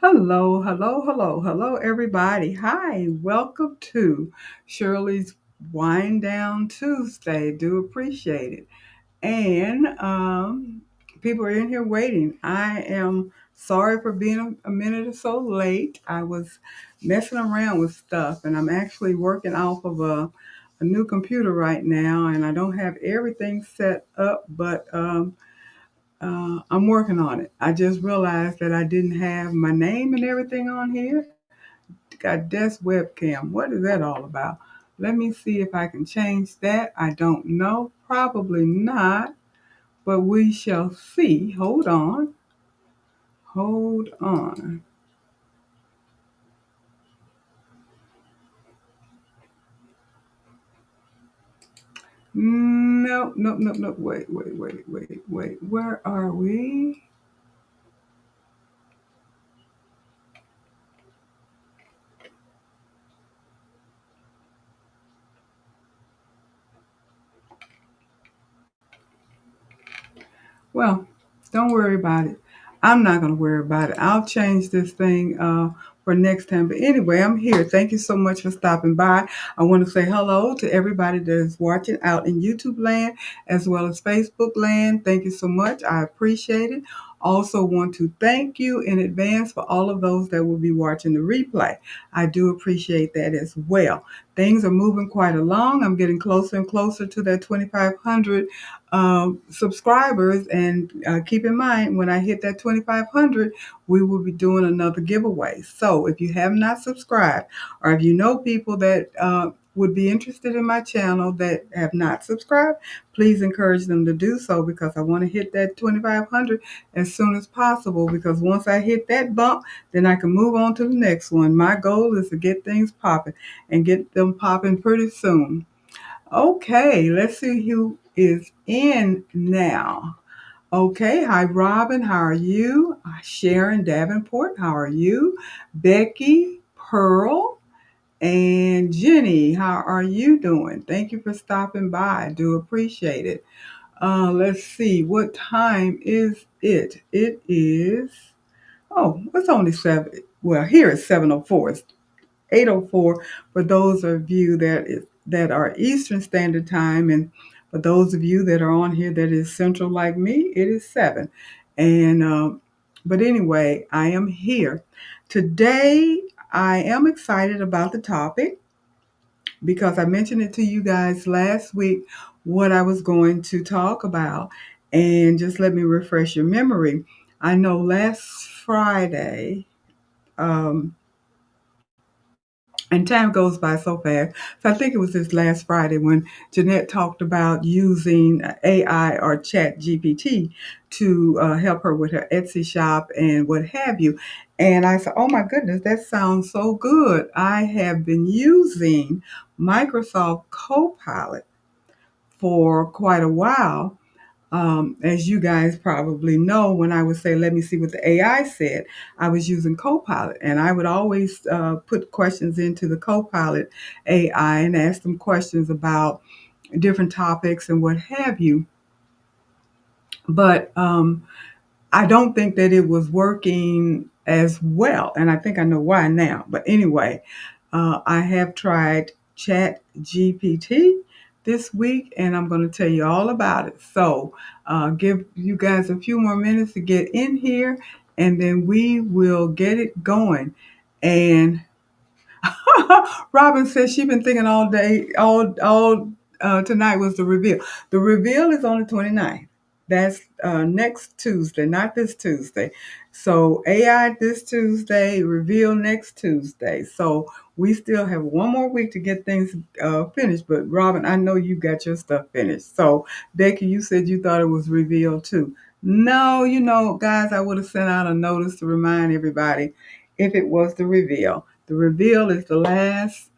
Hello, hello, hello, hello, everybody. Hi, welcome to Shirley's Wind Down Tuesday. Do appreciate it. And people are in here waiting. I am sorry for being a minute or so late. I was messing around with stuff, and I'm actually working off of a new computer right now, and I don't have everything set up, but I'm working on it. I just realized that I didn't have my name and everything on here. Got desk webcam. What is that all about? Let me see if I can change that. I don't know. Probably not, but we shall see. Hold on. Hold on. No, no, no, no. Wait. Where are we? Well, don't worry about it. I'm not going to worry about it. I'll change this thing for next time. But anyway, I'm here. Thank you so much for stopping by. I want to say hello to everybody that is watching out in YouTube land as well as Facebook land. Thank you so much. I appreciate it. Also want to thank you in advance for all of those that will be watching the replay. I do appreciate that as well. Things are moving quite along. I'm getting closer and closer to that 2,500 subscribers. And keep in mind, when I hit that 2,500, we will be doing another giveaway. So if you have not subscribed, or if you know people that would be interested in my channel that have not subscribed, please encourage them to do so, because I want to hit that 2,500 as soon as possible, because once I hit that bump, then I can move on to the next one. My goal is to get things popping and get them popping pretty soon. Okay, let's see who is in now. Okay, hi Robin, how are you? Sharon Davenport, how are you? Becky, Pearl, and Jenny, how are you doing? Thank you for stopping by. I do appreciate it. Let's see, what time is it? It is, oh, it's only 7. Well, here it's 7:04. It's 8:04 for those of you that are Eastern Standard Time, and for those of you that are on here that is Central like me, it is 7. And but anyway, I am here today. I am excited about the topic because I mentioned it to you guys last week what I was going to talk about, and just let me refresh your memory. I know last Friday. And time goes by so fast. So I think it was this last Friday when Jeanette talked about using AI or ChatGPT to help her with her Etsy shop and what have you. And I said, oh my goodness, that sounds so good. I have been using Microsoft Copilot for quite a while. As you guys probably know, when I would say, let me see what the AI said, I was using Copilot. And I would always put questions into the Copilot AI and ask them questions about different topics and what have you. But I don't think that it was working as well. And I think I know why now. But anyway, I have tried Chat GPT this week, and I'm going to tell you all about it. So give you guys a few more minutes to get in here, and then we will get it going. And Robin says she's been thinking all day, all tonight was the reveal. The reveal is on the 29th. That's next Tuesday, not this Tuesday. So AI this Tuesday, reveal next Tuesday. So we still have one more week to get things finished. But Robin, I know you got your stuff finished. So Becky, you said you thought it was revealed too. No, guys, I would have sent out a notice to remind everybody if it was the reveal. The reveal is the last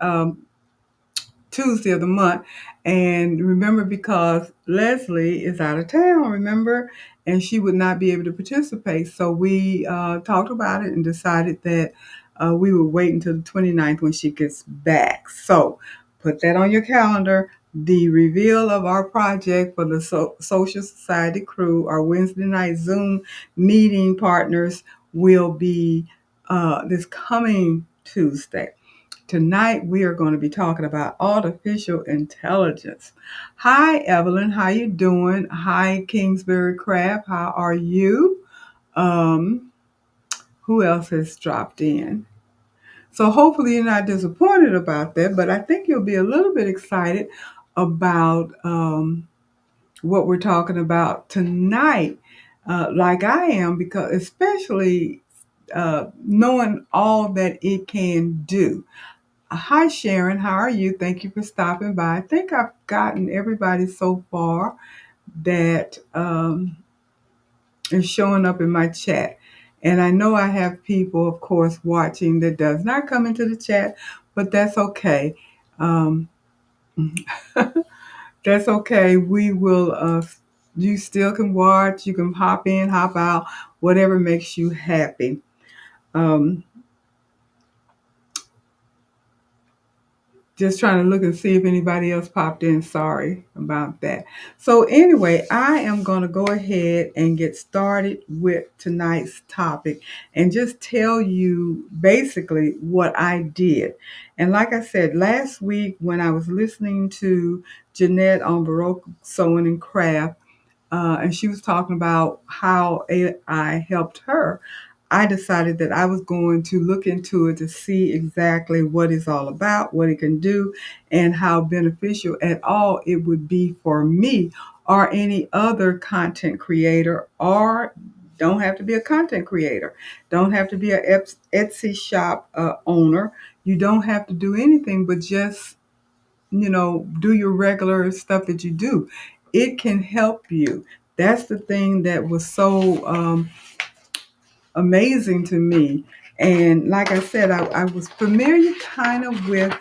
Tuesday of the month. And remember, because Leslie is out of town, remember, and she would not be able to participate. So we talked about it and decided that we would wait until the 29th when she gets back. So put that on your calendar. The reveal of our project for the Social Society crew, our Wednesday night Zoom meeting partners, will be this coming Tuesday. Tonight we are going to be talking about artificial intelligence. Hi Evelyn, how you doing? Hi Kingsbury Craft, how are you? Um, who else has dropped in? So hopefully you're not disappointed about that, but I think you'll be a little bit excited about what we're talking about tonight, like I am, because especially knowing all that it can do. Hi, Sharon. How are you? Thank you for stopping by. I think I've gotten everybody so far that is showing up in my chat. And I know I have people, of course, watching that does not come into the chat, but that's okay. Um, that's okay. We will, you still can watch. You can hop in, hop out, whatever makes you happy. Um, Just trying to look and see if anybody else popped in. Sorry about that. So anyway, I am going to go ahead and get started with tonight's topic and just tell you basically what I did. And like I said, last week when I was listening to Jeanette on Baroque Sewing and Craft, and she was talking about how AI helped her, I decided that I was going to look into it to see exactly what it's all about, what it can do, and how beneficial at all it would be for me or any other content creator, or don't have to be a content creator, don't have to be a Etsy shop owner. You don't have to do anything but just do your regular stuff that you do. It can help you. That's the thing that was so amazing to me. And like I said, I was familiar kind of with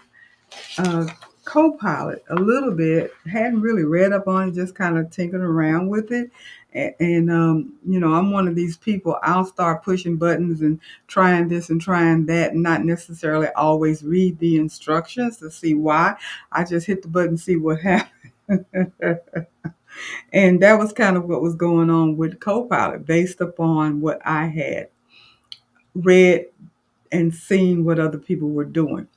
uh, Copilot a little bit. Hadn't really read up on it, just kind of tinkering around with it. And I'm one of these people, I'll start pushing buttons and trying this and trying that, and not necessarily always read the instructions to see why. I just hit the button, see what happens. And that was kind of what was going on with Copilot based upon what I had read and seen what other people were doing.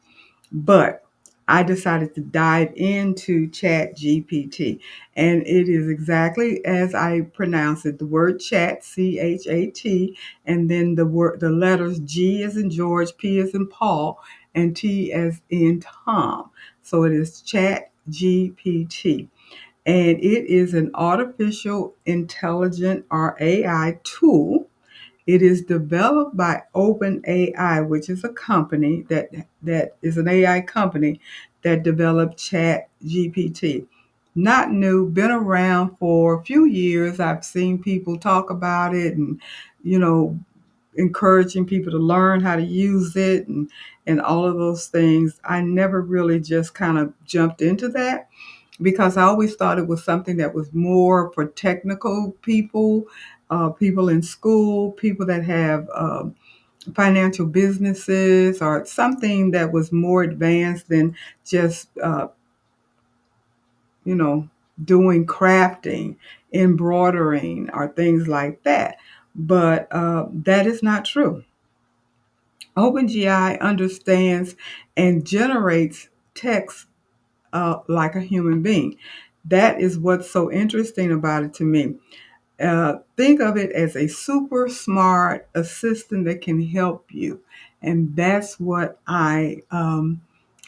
But I decided to dive into ChatGPT, and it is exactly as I pronounce it. The word chat, CHAT, and then the letters G as in George, P as in Paul, and T as in Tom. So it is ChatGPT. And it is an artificial intelligent or AI tool. It is developed by OpenAI, which is a company that is an AI company that developed ChatGPT. Not new, been around for a few years. I've seen people talk about it and, you know, encouraging people to learn how to use it and all of those things. I never really just kind of jumped into that because I always thought it was something that was more for technical people, people in school, people that have financial businesses, or something that was more advanced than just, you know, doing crafting, embroidering, or things like that. But that is not true. OpenGI understands and generates text like a human being. That is what's so interesting about it to me. Think of it as a super smart assistant that can help you. And that's what I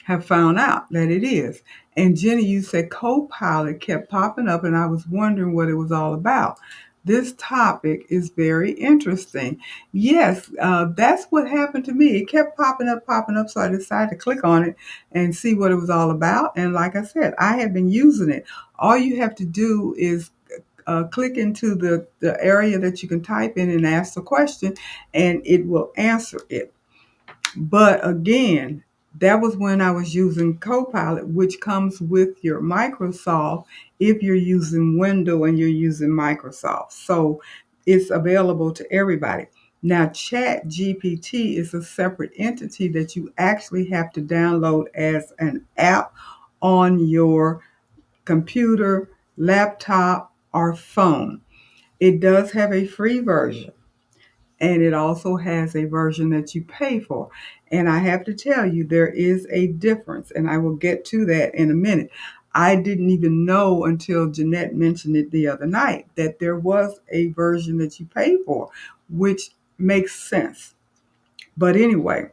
have found out that it is. And Jenny, you said Copilot kept popping up, and I was wondering what it was all about. This topic is very interesting. Yes, that's what happened to me. It kept popping up, so I decided to click on it and see what it was all about. And like I said, I have been using it. All you have to do is click into the area that you can type in and ask the question, and it will answer it. But again, that was when I was using Copilot, which comes with your Microsoft if you're using Windows and you're using Microsoft. So it's available to everybody. Now, ChatGPT is a separate entity that you actually have to download as an app on your computer, laptop, or phone. It does have a free version. and it also has a version that you pay for. And I have to tell you, there is a difference, and I will get to that in a minute. I didn't even know until Jeanette mentioned it the other night that there was a version that you pay for, which makes sense. But anyway,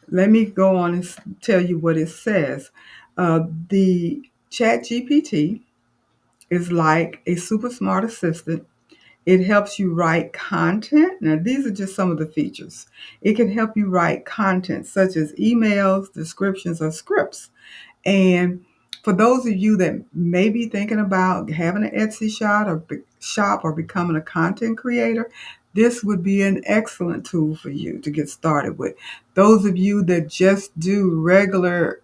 let me go on and tell you what it says. The ChatGPT is like a super smart assistant. It helps you write content. Now, these are just some of the features. It can help you write content such as emails, descriptions, or scripts. And for those of you that may be thinking about having an Etsy shop or becoming a content creator, this would be an excellent tool for you to get started with. Those of you that just do regular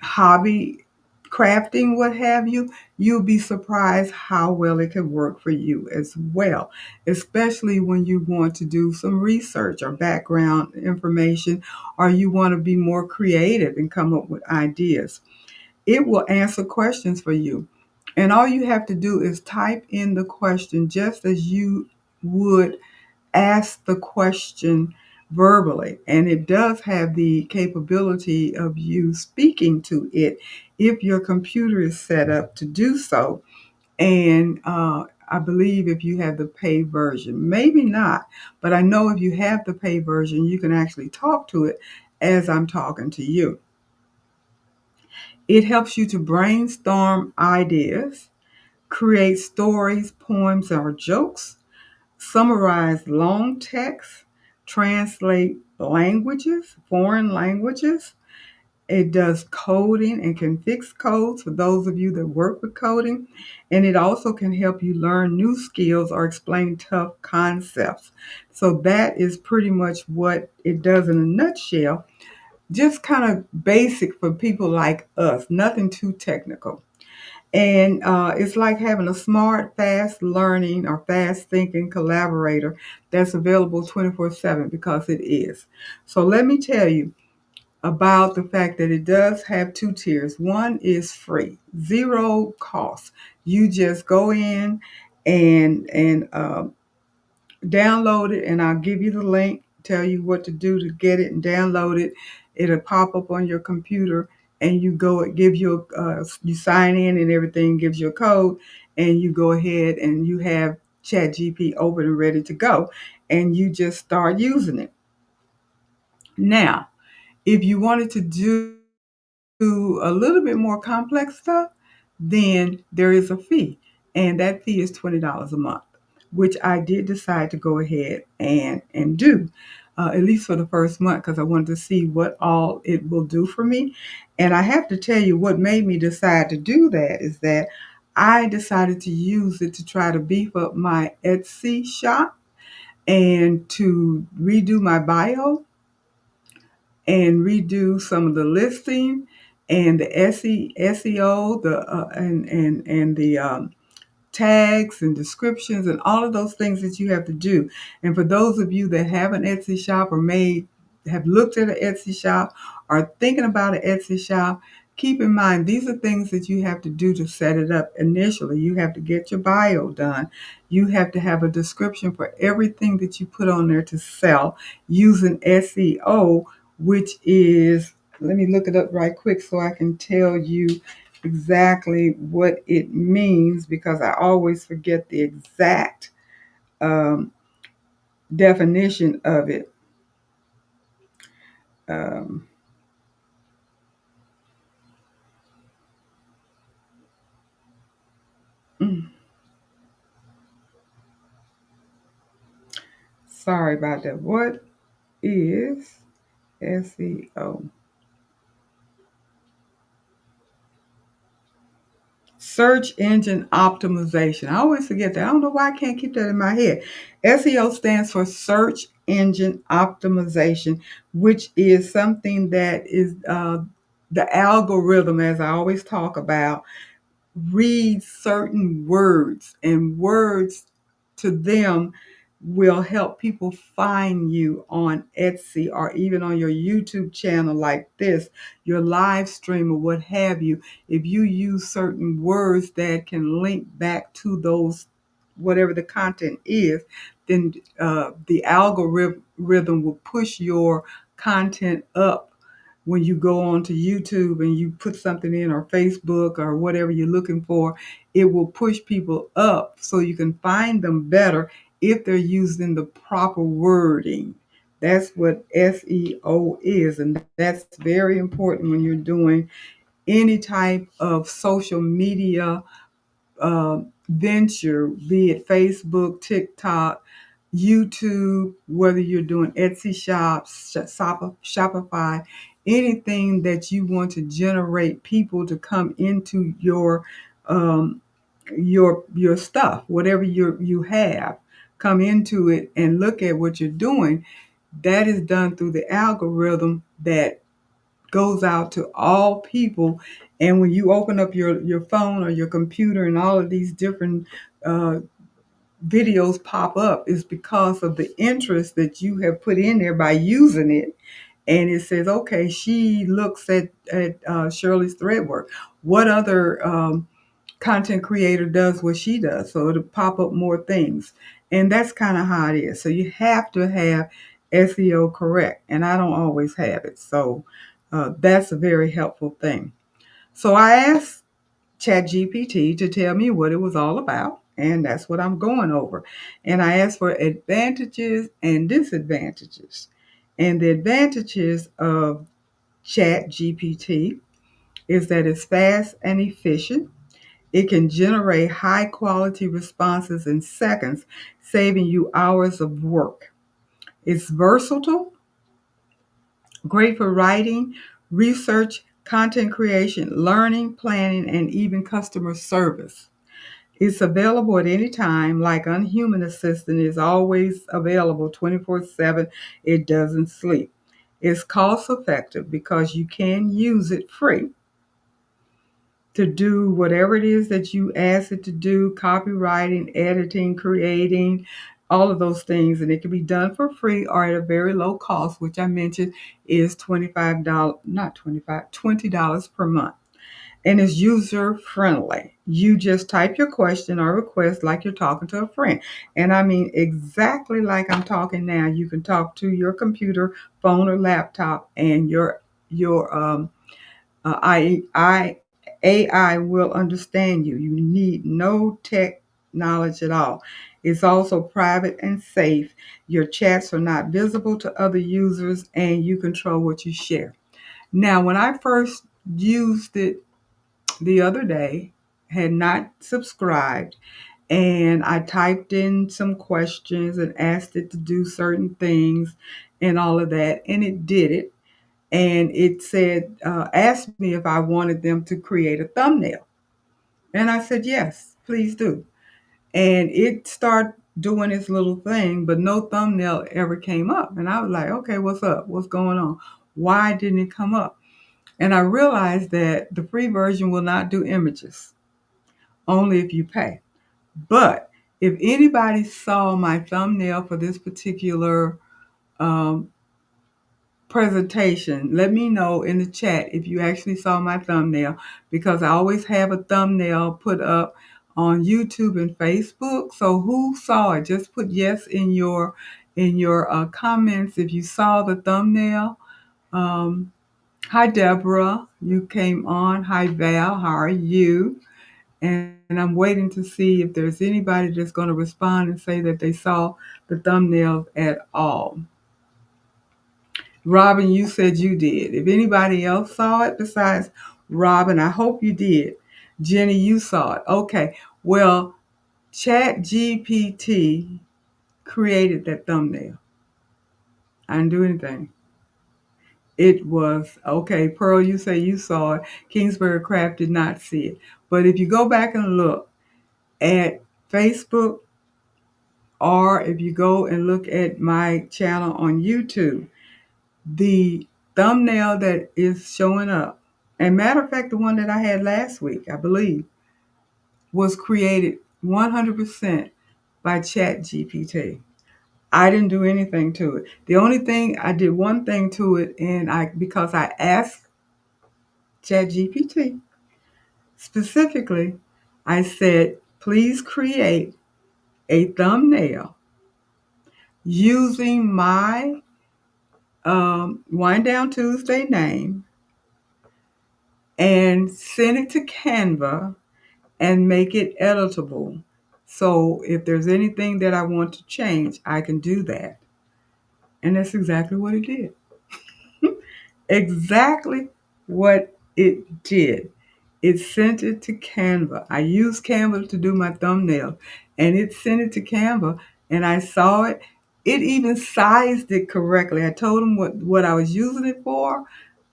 hobby crafting, what have you, you'll be surprised how well it can work for you as well, especially when you want to do some research or background information, or you want to be more creative and come up with ideas. It will answer questions for you. And all you have to do is type in the question just as you would ask the question verbally. And it does have the capability of you speaking to it if your computer is set up to do so. And I believe if you have the paid version, maybe not, but I know if you have the paid version, you can actually talk to it as I'm talking to you. It helps you to brainstorm ideas, create stories, poems, or jokes, summarize long text, translate languages, foreign languages. It does coding and can fix codes for those of you that work with coding. And it also can help you learn new skills or explain tough concepts. So that is pretty much what it does in a nutshell. Just kind of basic for people like us, nothing too technical. And it's like having a smart, fast learning or fast thinking collaborator that's available 24/7 because it is. So let me tell you about the fact that it does have two tiers. One is free, zero cost. You just go in and download it, and I'll give you the link, tell you what to do to get it and download it. It'll pop up on your computer, and you go. It gives you you sign in and everything, gives you a code, and you go ahead and you have ChatGPT open and ready to go, and you just start using it. Now, if you wanted to do a little bit more complex stuff, then there is a fee, and that fee is $20 a month, which I did decide to go ahead and do, at least for the first month, because I wanted to see what all it will do for me. And I have to tell you, what made me decide to do that is that I decided to use it to try to beef up my Etsy shop and to redo my bio and redo some of the listing and the SEO, the and the tags and descriptions and all of those things that you have to do. And for those of you that have an Etsy shop or have looked at an Etsy shop or thinking about an Etsy shop, keep in mind these are things that you have to do to set it up initially. You have to get your bio done. You have to have a description for everything that you put on there to sell using SEO, which is, let me look it up right quick so I can tell you exactly what it means, because I always forget the exact um, definition of it. Um, mm, Sorry about that. What is SEO? Search engine optimization. I always forget that. I don't know why I can't keep that in my head. SEO stands for search engine optimization, which is something that is the algorithm, as I always talk about, read certain words, and words to them will help people find you on Etsy or even on your YouTube channel like this, your live stream or what have you. If you use certain words that can link back to those whatever the content is, then the algorithm will push your content up when you go on to YouTube and you put something in, or Facebook or whatever you're looking for. It will push people up so you can find them better if they're using the proper wording. That's what SEO is, and that's very important when you're doing any type of social media venture, be it Facebook, TikTok, YouTube, whether you're doing Etsy shops, Shopify, anything that you want to generate people to come into um, your stuff, whatever you have, come into it and look at what you're doing. That is done through the algorithm that goes out to all people. And when you open up your phone or your computer and all of these different uh, videos pop up, is because of the interest that you have put in there by using it. And it says, okay, she looks at Shirley's thread work. What other content creator does what she does? So it'll pop up more things. And that's kind of how it is. So you have to have SEO correct. And I don't always have it. So that's a very helpful thing. So I asked ChatGPT to tell me what it was all about. And that's what I'm going over. And I asked for advantages and disadvantages. And the advantages of ChatGPT is that it's fast and efficient. It can generate high quality responses in seconds, saving you hours of work. It's versatile, great for writing, research, content creation, learning, planning, and even customer service. It's available at any time, like Unhuman Assistant is always available 24/7. It doesn't sleep. It's cost effective because you can use it free to do whatever it is that you ask it to do: copywriting, editing, creating, all of those things. And it can be done for free or at a very low cost, which I mentioned is $25, not 25, $20 per month. And it's user friendly. You just type your question or request like you're talking to a friend. And I mean exactly like I'm talking now. You can talk to your computer, phone, or laptop, and your AI will understand you. You need no tech knowledge at all. It's also private and safe. Your chats are not visible to other users, and you control what you share. Now, when I first used it the other day, had not subscribed, and I typed in some questions and asked it to do certain things and all of that, and it did it. And it said, asked me if I wanted them to create a thumbnail. And I said, yes, please do. And it started doing its little thing, but no thumbnail ever came up. And I was like, okay, what's up? What's going on? Why didn't it come up? And I realized that the free version will not do images, only if you pay. But if anybody saw my thumbnail for this particular um, presentation, let me know in the chat if you actually saw my thumbnail, because I always have a thumbnail put up on YouTube and Facebook. So who saw it? Just put yes in your comments if you saw the thumbnail. Um, Hi Deborah, you came on. Hi Val, how are you? And I'm waiting to see if there's anybody that's going to respond and say that they saw the thumbnail at all. Robin, you said you did. If anybody else saw it besides Robin, I hope you did. Jenny, you saw it. Okay. Well, ChatGPT created that thumbnail. I didn't do anything. It was okay. Pearl, you say you saw it. Kingsbury Craft did not see it. But if you go back and look at Facebook, or if you go and look at my channel on YouTube, the thumbnail that is showing up, and matter of fact, the one that I had last week, I believe, was created 100% by ChatGPT. I didn't do anything to it. The only thing I did, one thing to it, and because I asked ChatGPT specifically, I said, please create a thumbnail using my Wind Down Tuesday name and send it to Canva and make it editable. So if there's anything that I want to change, I can do that. And that's exactly what it did. Exactly what it did. It sent it to Canva. I used Canva to do my thumbnail, and it sent it to Canva, and I saw it. It even sized it correctly. I told them what I was using it for.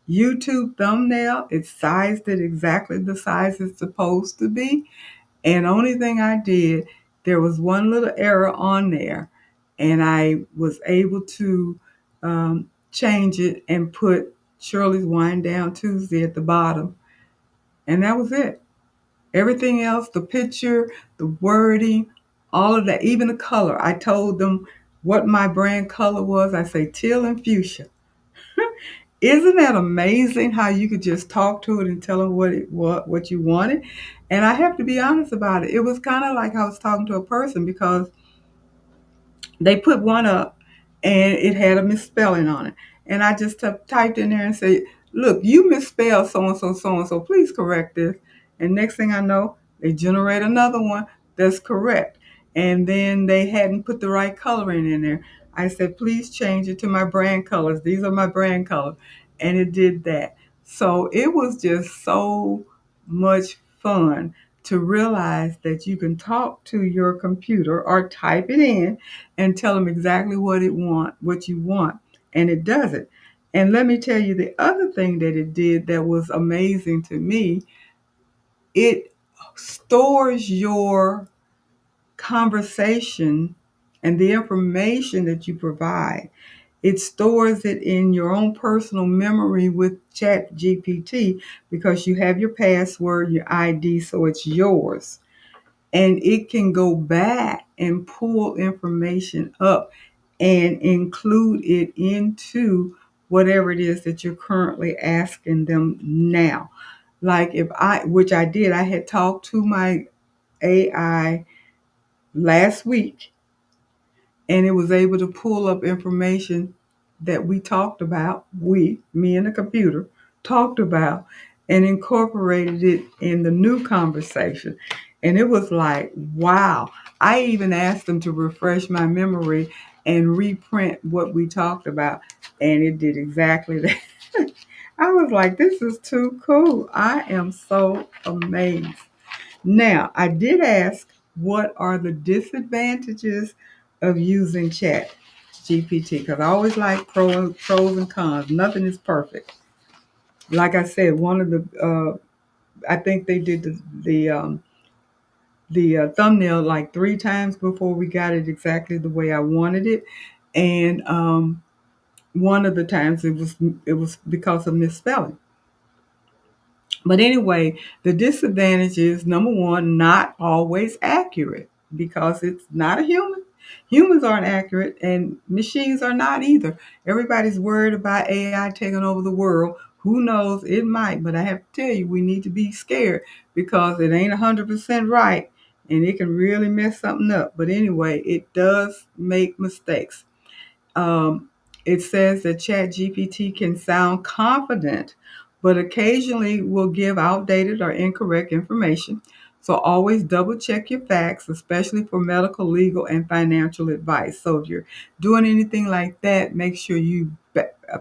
YouTube thumbnail. It sized it exactly the size it's supposed to be. And only thing I did, there was one little error on there, and I was able to change it and put Shirley's Wind Down Tuesday at the bottom. And that was it. Everything else, the picture, the wording, all of that, even the color. I told them what my brand color was. I say teal and fuchsia. Isn't that amazing how you could just talk to it and tell it what you wanted? And I have to be honest about it. It was kind of like I was talking to a person because they put one up and it had a misspelling on it. And I just typed in there and said, look, you misspelled so-and-so, so-and-so. Please correct this. And next thing I know, they generate another one that's correct. And then they hadn't put the right coloring in there. I said, please change it to my brand colors. These are my brand colors. And it did that. So it was just so much fun to realize that you can talk to your computer or type it in and tell them exactly what you want, and it does it. And let me tell you the other thing that it did that was amazing to me. It stores your conversation and the information that you provide. It stores it in your own personal memory with ChatGPT because you have your password, your ID, so it's yours. And it can go back and pull information up and include it into whatever it is that you're currently asking them now. Like which I did, I had talked to my AI last week, and it was able to pull up information that we talked about, me and the computer, talked about and incorporated it in the new conversation. And it was like, wow. I even asked them to refresh my memory and reprint what we talked about, and it did exactly that. I was like, this is too cool. I am so amazed. Now, I did ask, what are the disadvantages of using Chat GPT? Because I always like pros and cons. Nothing is perfect. Like I said, one of I think they did the thumbnail like 3 times before we got it exactly the way I wanted it, and one of the times it was because of misspelling. But anyway, the disadvantage is, number one, not always accurate because it's not a human. Humans aren't accurate and machines are not either. Everybody's worried about AI taking over the world. Who knows? It might, but I have to tell you, we need to be scared because it ain't 100% right and it can really mess something up. But anyway, it does make mistakes. Um, it says that ChatGPT can sound confident, but occasionally will give outdated or incorrect information. So always double check your facts, especially for medical, legal, and financial advice. So if you're doing anything like that, make sure you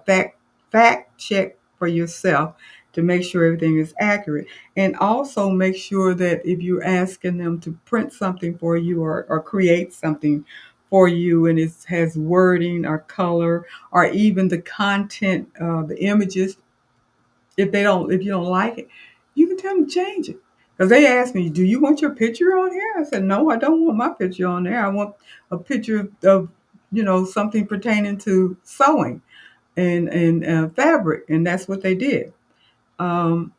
fact check for yourself to make sure everything is accurate. And also make sure that if you're asking them to print something for you or create something for you and it has wording or color or even the content, the images, if you don't like it, you can tell them to change it. Because they asked me, do you want your picture on here? I said, no, I don't want my picture on there. I want a picture of, something pertaining to sewing and fabric. And that's what they did. Um,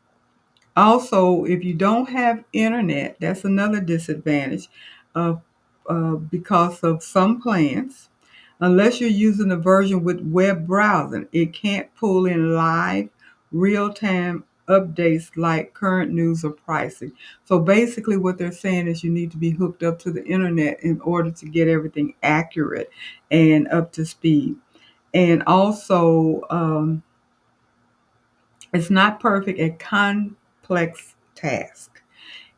Also, if you don't have internet, that's another disadvantage of because of some plans. Unless you're using a version with web browsing, it can't pull in live, real-time updates like current news or pricing. So basically, what they're saying is you need to be hooked up to the internet in order to get everything accurate and up to speed. And also, it's not perfect at complex tasks.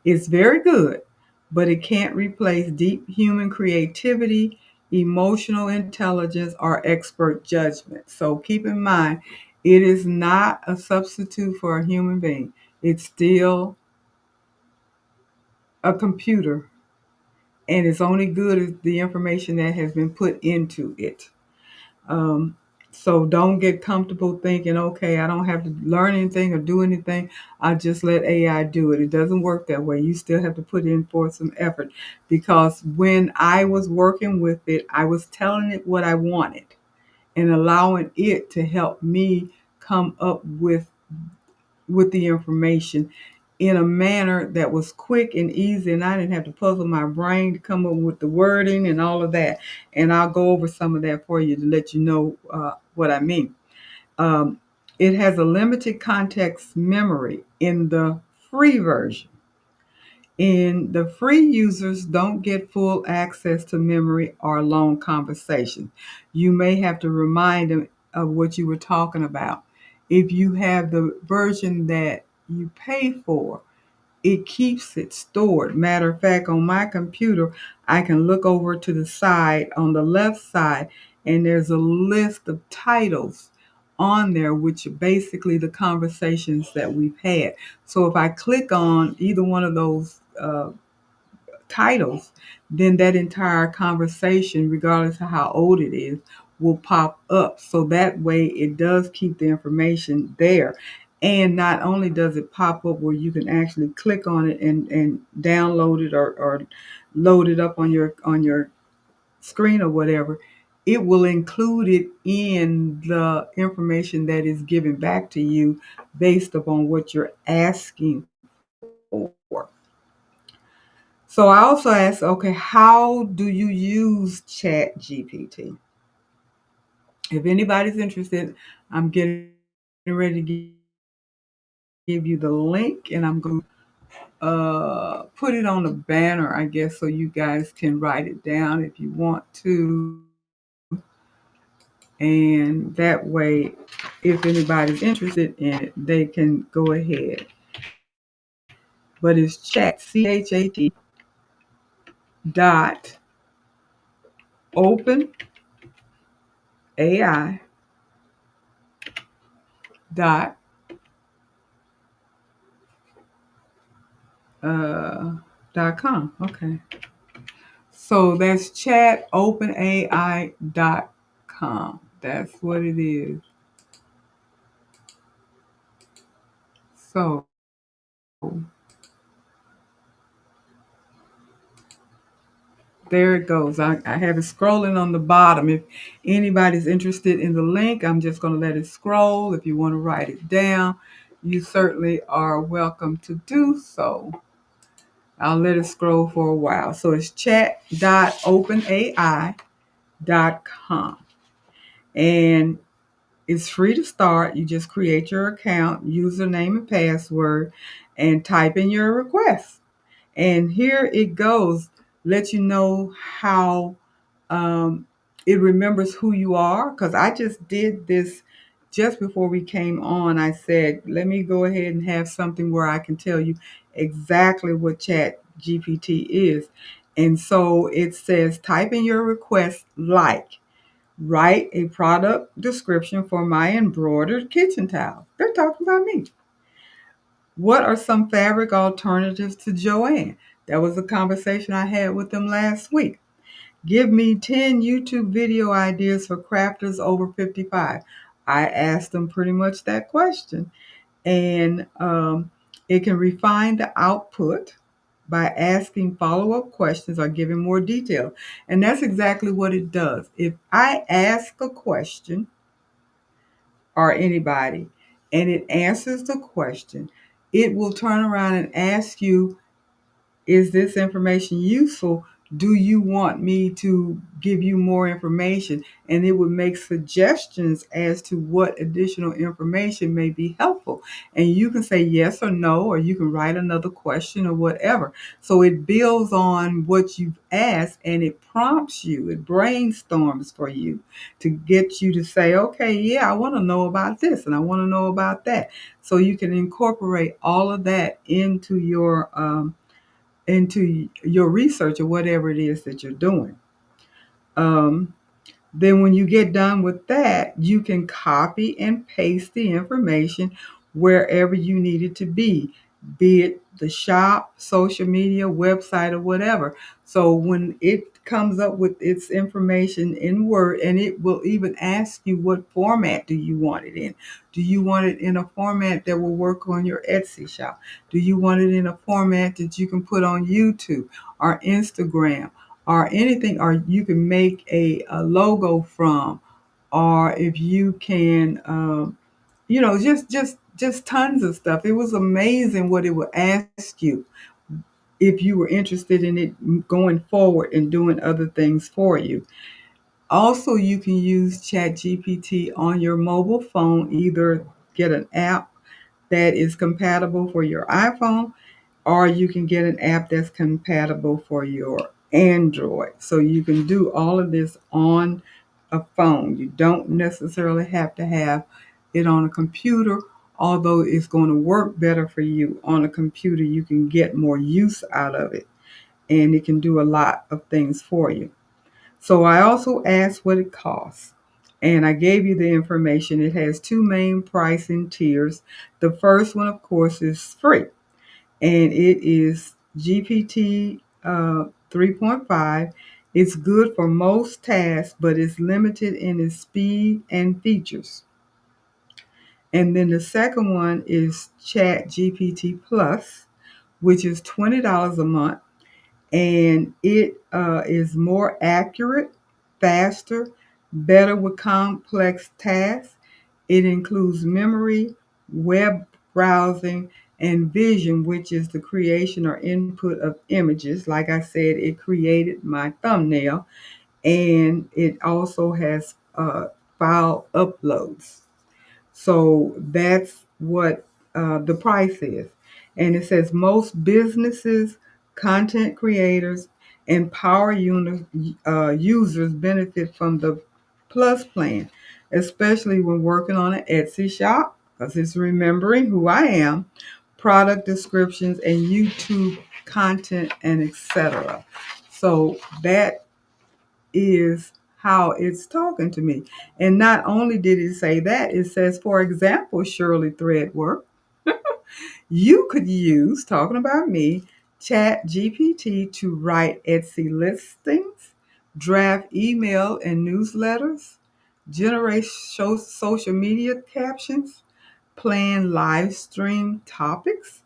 It's very good, but it can't replace deep human creativity, emotional intelligence, or expert judgment. So keep in mind, it is not a substitute for a human being. It's still a computer, and it's only good as the information that has been put into it. Um, so don't get comfortable thinking, okay, I don't have to learn anything or do anything. I just let AI do it. It doesn't work that way. You still have to put in for some effort, because when I was working with it, I was telling it what I wanted and allowing it to help me come up with the information in a manner that was quick and easy, and I didn't have to puzzle my brain to come up with the wording and all of that. And I'll go over some of that for you to let you know what I mean. Um, it has a limited context memory in the free version. In the free, users don't get full access to memory or long conversation. You may have to remind them of what you were talking about. If you have the version that you pay for, it keeps it stored. Matter of fact, on my computer, I can look over to the side, on the left side, and there's a list of titles on there, which are basically the conversations that we've had. So if I click on either one of those titles, then that entire conversation, regardless of how old it is, will pop up. So that way it does keep the information there. And not only does it pop up where you can actually click on it and download it, or load it up on your screen or whatever, it will include it in the information that is given back to you based upon what you're asking for. So I also asked, okay, how do you use ChatGPT? If anybody's interested, I'm getting ready to give you the link, and I'm going to put it on the banner, I guess, so you guys can write it down if you want to. And that way, if anybody's interested in it, they can go ahead. But it's dot open AI dot uh, .com. Okay. So that's chatopenai.com. That's what it is. So there it goes. I have it scrolling on the bottom. If anybody's interested in the link, I'm just going to let it scroll. If you want to write it down, you certainly are welcome to do so. I'll let it scroll for a while. So it's chat.openai.com. And it's free to start. You just create your account, username and password, and type in your request. And here it goes. Let you know how it remembers who you are. Because I just did this just before we came on. I said, let me go ahead and have something where I can tell you exactly what Chat GPT is. And so it says, type in your request, like, write a product description for my embroidered kitchen towel. They're talking about me. What are some fabric alternatives to Joanne? That was a conversation I had with them last week. Give me 10 YouTube video ideas for crafters over 55. I asked them pretty much that question. And it can refine the output by asking follow-up questions or giving more detail. And that's exactly what it does. If I ask a question, or anybody, and it answers the question, it will turn around and ask you, is this information useful Do you want me to give you more information? And it would make suggestions as to what additional information may be helpful. And you can say yes or no, or you can write another question or whatever. So it builds on what you've asked and it prompts you, it brainstorms for you to get you to say, okay, yeah, I want to know about this and I want to know about that. So you can incorporate all of that into your research or whatever it is that you're doing. Um, then when you get done with that, you can copy and paste the information wherever you need it to be it the shop, social media, website, or whatever. So when it comes up with its information in Word, and it will even ask you what format do you want it in. Do you want it in a format that will work on your Etsy shop? Do you want it in a format that you can put on YouTube or Instagram? Or anything, or you can make a logo from, or if you can, just tons of stuff. It was amazing what it would ask you if you were interested in it going forward and doing other things for you. Also, you can use ChatGPT on your mobile phone, either get an app that is compatible for your iPhone, or you can get an app that's compatible for your Android. So you can do all of this on a phone. You don't necessarily have to have it on a computer, although it's going to work better for you on a computer. You can get more use out of it, and it can do a lot of things for you. So I also asked what it costs. And I gave you the information. It has two main pricing tiers. The first one, of course, is free, and it is GPT 3.5. It's good for most tasks, but it's limited in its speed and features. And then the second one is Chat GPT Plus, which is $20 a month, and it is more accurate, faster, better with complex tasks. It includes memory, web browsing, and vision, which is the creation or input of images. Like I said, it created my thumbnail, and it also has file uploads. So that's what the price is. And it says most businesses, content creators, and users benefit from the Plus plan, especially when working on an Etsy shop, because it's remembering who I am, product descriptions, and YouTube content, and etc. So that is how it's talking to me. And not only did it say that, it says, for example, Shirley Threadwork, you could use, talking about me, Chat GPT to write Etsy listings, draft email and newsletters, generate social media captions, plan live stream topics,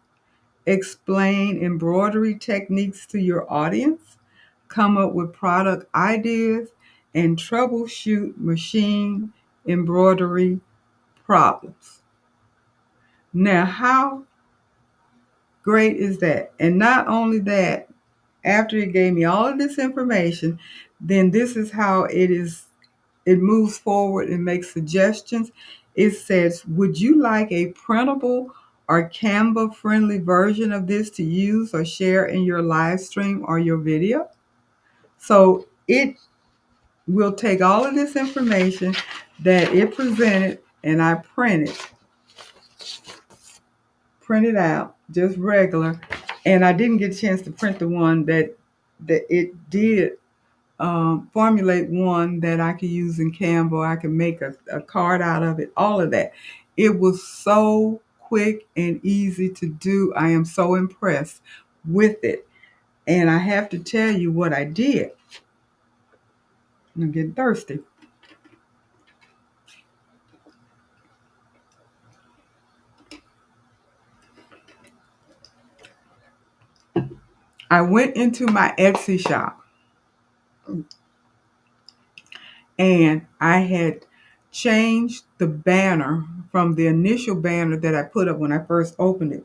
explain embroidery techniques to your audience, come up with product ideas, and troubleshoot machine embroidery problems. Now, how great is that? And not only that, after it gave me all of this information, then this is how it is. It moves forward and makes suggestions. It says, would you like a printable or Canva friendly version of this to use or share in your live stream or your video? So it will take all of this information that it presented, and I print it out, just regular. And I didn't get a chance to print the one that it did formulate one that I could use in Canva. I could make a card out of it, all of that. It was so quick and easy to do. I am so impressed with it. And I have to tell you what I did. I'm getting thirsty. I went into my Etsy shop, and I had changed the banner from the initial banner that I put up when I first opened it.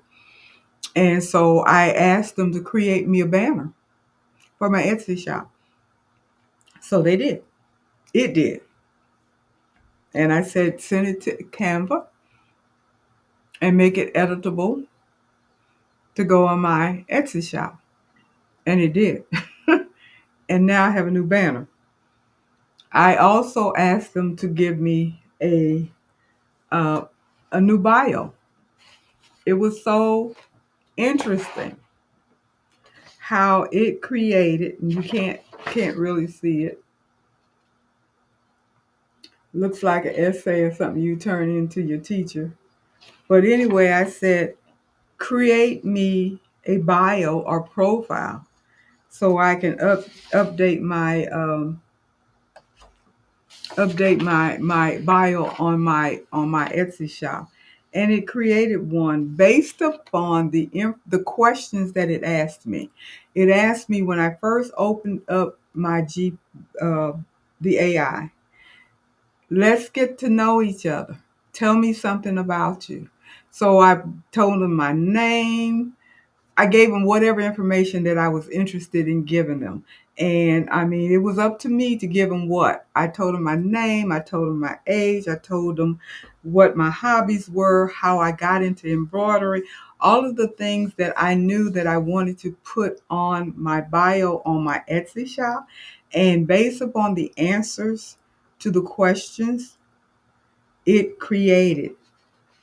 And so I asked them to create me a banner. for my Etsy shop. So they did. It did. And I said, send it to Canva and make it editable to go on my Etsy shop. And it did. And now I have a new banner. I also asked them to give me uh, a new bio. It was so interesting how it created, and you can't really see it. Looks like an essay or something you turn into your teacher. But anyway, I said, create me a bio or profile so I can update my my bio on my Etsy shop. And it created one based upon the questions that it asked me. It asked me when I first opened up my uh, the AI, let's get to know each other. Tell me something about you. So I told them my name, I gave them whatever information that I was interested in giving them. And I mean, it was up to me to give them what. I told them my name, I told them my age, I told them what my hobbies were, how I got into embroidery, all of the things that I knew that I wanted to put on my bio on my Etsy shop. And based upon the answers to the questions, it created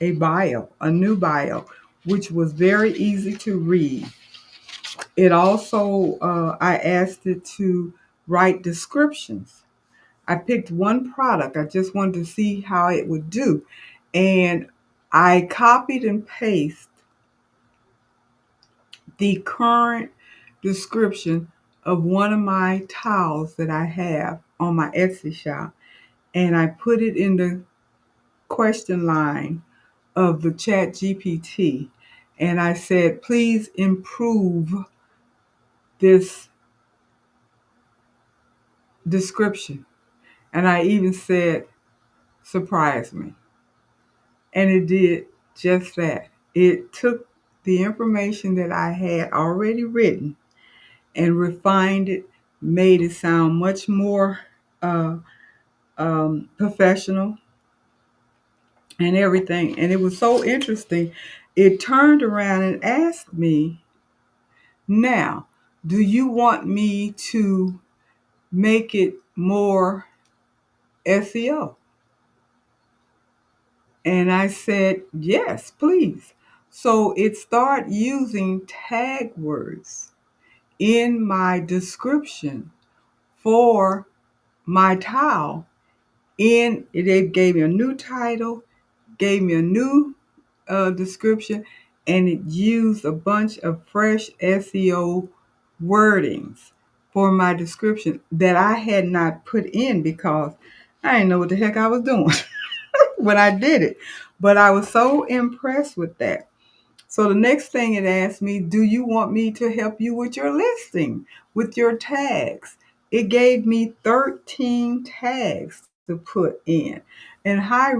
a bio, a new bio, which was very easy to read. It also, I asked it to write descriptions. I picked one product. I just wanted to see how it would do. And I copied and pasted the current description of one of my towels that I have on my Etsy shop. And I put it in the question line of the ChatGPT. And I said, please improve this description. And I even said, surprise me. And it did just that. It took the information that I had already written and refined it, made it sound much more uh, professional and everything. And it was so interesting. It turned around and asked me, now, do you want me to make it more SEO? And I said, yes, please. So it started using tag words in my description for my towel. It gave me a new title, gave me a new description, and it used a bunch of fresh SEO wordings for my description that I had not put in because I didn't know what the heck I was doing when I did it. But I was so impressed with that. So the next thing it asked me, do you want me to help you with your listing, with your tags? It gave me 13 tags to put in. And hi,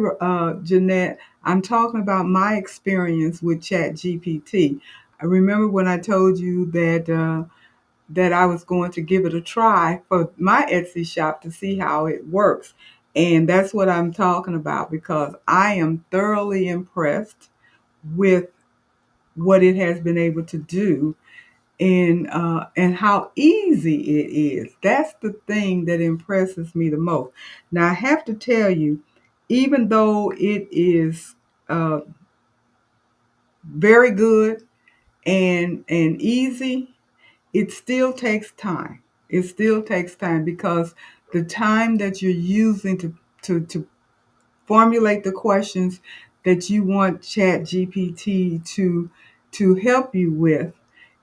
Jeanette, I'm talking about my experience with ChatGPT. I remember when I told you that I was going to give it a try for my Etsy shop to see how it works. And that's what I'm talking about because I am thoroughly impressed with what it has been able to do and how easy it is. That's the thing that impresses me the most. Now I have to tell you, even though it is uh, very good and easy, it still takes time. It still takes time because the time that you're using to formulate the questions that you want ChatGPT to help you with.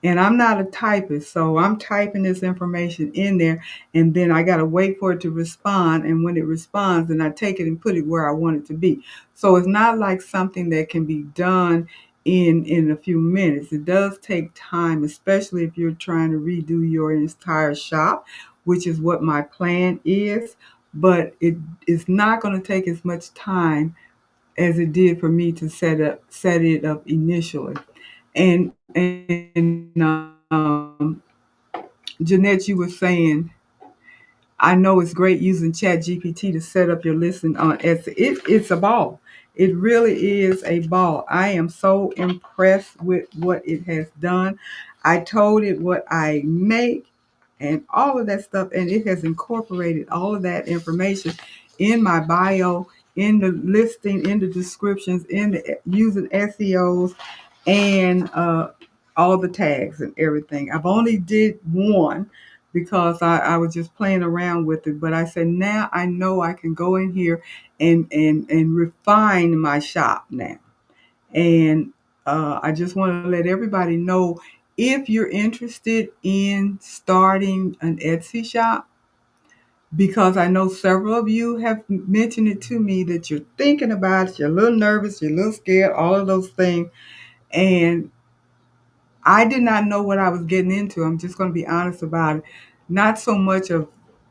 And I'm not a typist, so I'm typing this information in there, and then I got to wait for it to respond. And when it responds, then I take it and put it where I want it to be. So it's not like something that can be done in a few minutes. It does take time, especially if you're trying to redo your entire shop, which is what my plan is. But it is not going to take as much time as it did for me to set it up initially. And Jeanette, you were saying, I know it's great using ChatGPT to set up your listing on Etsy. It's a ball. It really is a ball. I am so impressed with what it has done. I told it what I make and all of that stuff, and it has incorporated all of that information in my bio, in the listing, in the descriptions, in the using SEOs, and all the tags and everything. I've only did one because I was just playing around with it. But I said, now I know I can go in here and refine my shop now. And I just want to let everybody know, if you're interested in starting an Etsy shop, because I know several of you have mentioned it to me that you're thinking about it, you're a little nervous, you're a little scared, all of those things. And I did not know what I was getting into. I'm just going to be honest about it. Not so much of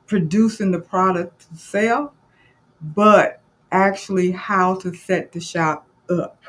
producing the product to sell, but actually how to set the shop up,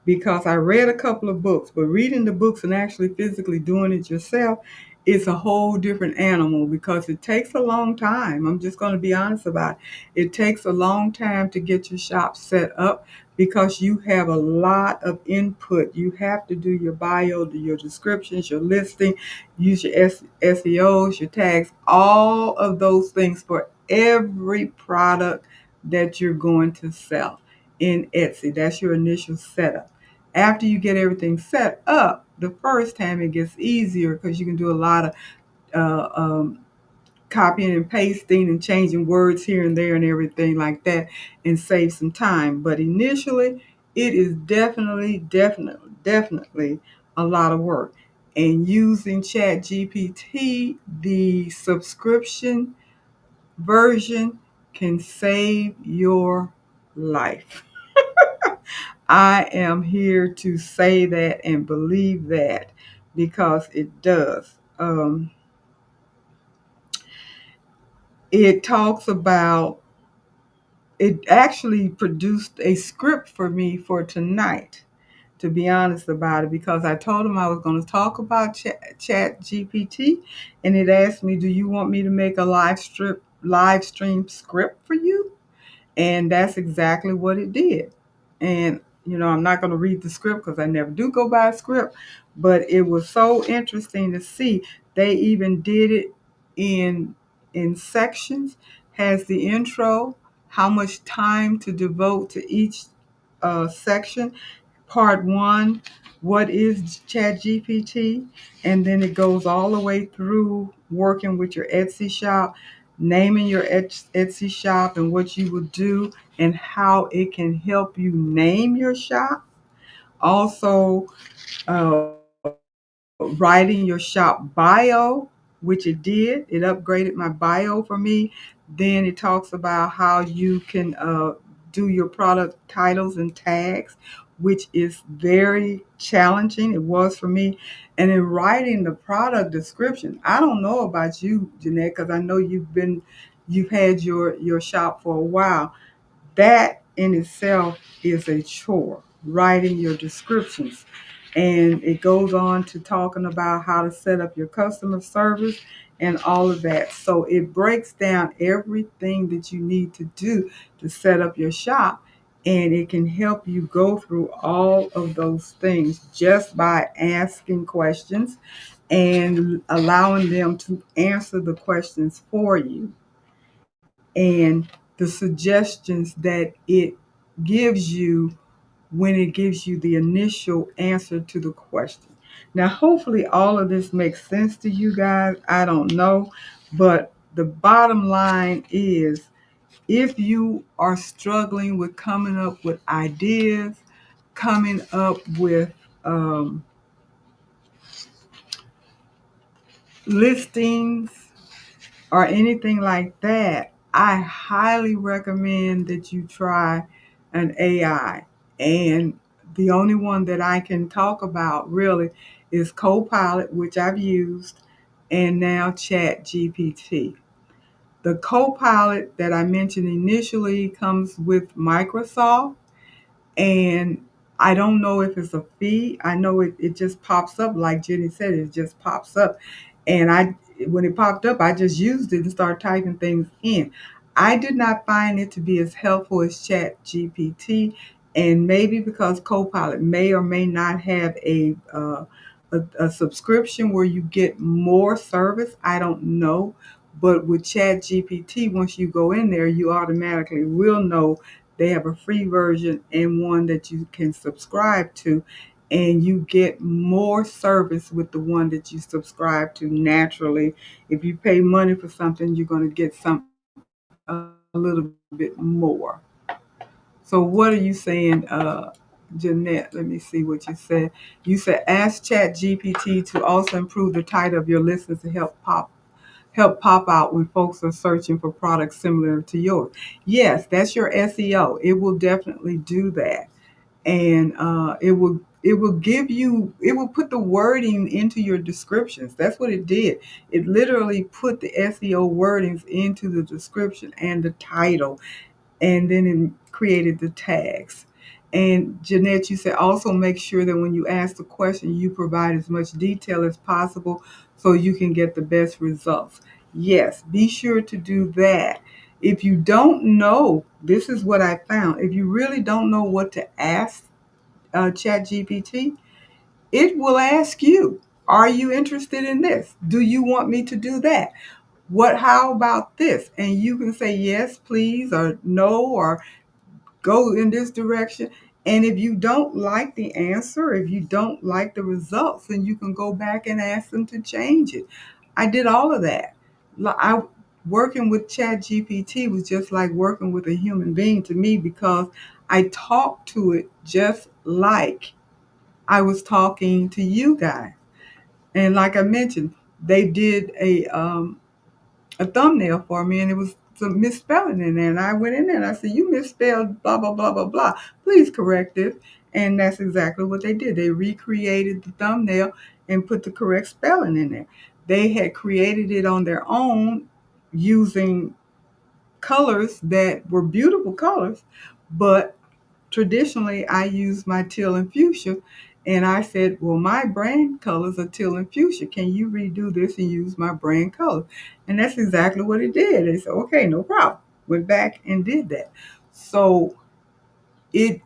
because I read a couple of books, but reading the books and actually physically doing it yourself is a whole different animal, because it takes a long time. I'm just going to be honest about it. It takes a long time to get your shop set up because you have a lot of input. You have to do your bio, do your descriptions, your listing, use your SEOs, your tags, all of those things for every product that you're going to sell in Etsy. That's your initial setup. After you get everything set up, the first time it gets easier because you can do a lot of uh, um, copying and pasting and changing words here and there and everything like that, and save some time. But initially, it is definitely a lot of work. And using ChatGPT, the subscription version can save your life. I am here to say that and believe that, because it does. It talks about, it actually produced a script for me for tonight, to be honest about it, because I told him I was going to talk about Chat GPT, and it asked me, do you want me to make a live stream script for you? And that's exactly what it did. And, I'm not going to read the script because I never do go by a script, but it was so interesting to see. They even did it in sections, has the intro, how much time to devote to each section. Part one, what is ChatGPT? And then it goes all the way through working with your Etsy shop, naming your Etsy shop and what you would do and how it can help you name your shop. Also, writing your shop bio, which it did. It upgraded my bio for me. Then it talks about how you can do your product titles and tags, which is very challenging. It was for me. And in writing the product description, I don't know about you, Jeanette, because I know you've had your shop for a while. That in itself is a chore, writing your descriptions. And it goes on to talking about how to set up your customer service and all of that. So it breaks down everything that you need to do to set up your shop. And it can help you go through all of those things just by asking questions and allowing them to answer the questions for you, and the suggestions that it gives you when it gives you the initial answer to the question. Now, hopefully, all of this makes sense to you guys. I don't know, but the bottom line is, if you are struggling with coming up with ideas, coming up with listings, or anything like that, I highly recommend that you try an AI. And the only one that I can talk about really is Copilot, which I've used, and now Chat GPT. The Copilot that I mentioned initially comes with Microsoft, and I don't know if it's a fee. I know it just pops up, like Jenny said, it just pops up. And when it popped up, I just used it and started typing things in. I did not find it to be as helpful as Chat GPT, and maybe because Copilot may or may not have a subscription where you get more service. I don't know. But with Chat GPT, once you go in there, you automatically will know they have a free version and one that you can subscribe to, and you get more service with the one that you subscribe to naturally. If you pay money for something, you're going to get something a little bit more. So what are you saying, Jeanette? Let me see what you said. You said ask Chat GPT to also improve the title of your listings to help pop out when folks are searching for products similar to yours. Yes, that's your SEO. It will definitely do that, and it will give you, it will put the wording into your descriptions. That's what it did. It literally put the SEO wordings into the description and the title, and then it created the tags. And Jeanette, you said also make sure that when you ask the question, you provide as much detail as possible so you can get the best results. Yes, be sure to do that. If you don't know, this is what I found. If you really don't know what to ask ChatGPT, it will ask you, are you interested in this? Do you want me to do that? How about this? And you can say yes, please, or no, or go in this direction. And if you don't like the answer, if you don't like the results, then you can go back and ask them to change it. I did all of that. Working with ChatGPT was just like working with a human being to me, because I talked to it just like I was talking to you guys. And like I mentioned, they did a thumbnail for me, and it was some misspelling in there. And I went in there and I said, "You misspelled blah blah blah blah blah. Please correct it." And that's exactly what they did. They recreated the thumbnail and put the correct spelling in there. They had created it on their own using colors that were beautiful colors, but traditionally I use my teal and fuchsia. And I said, well, my brand colors are teal and fuchsia. Can you redo this and use my brand color? And that's exactly what it did. They said, okay, no problem. Went back and did that. So it's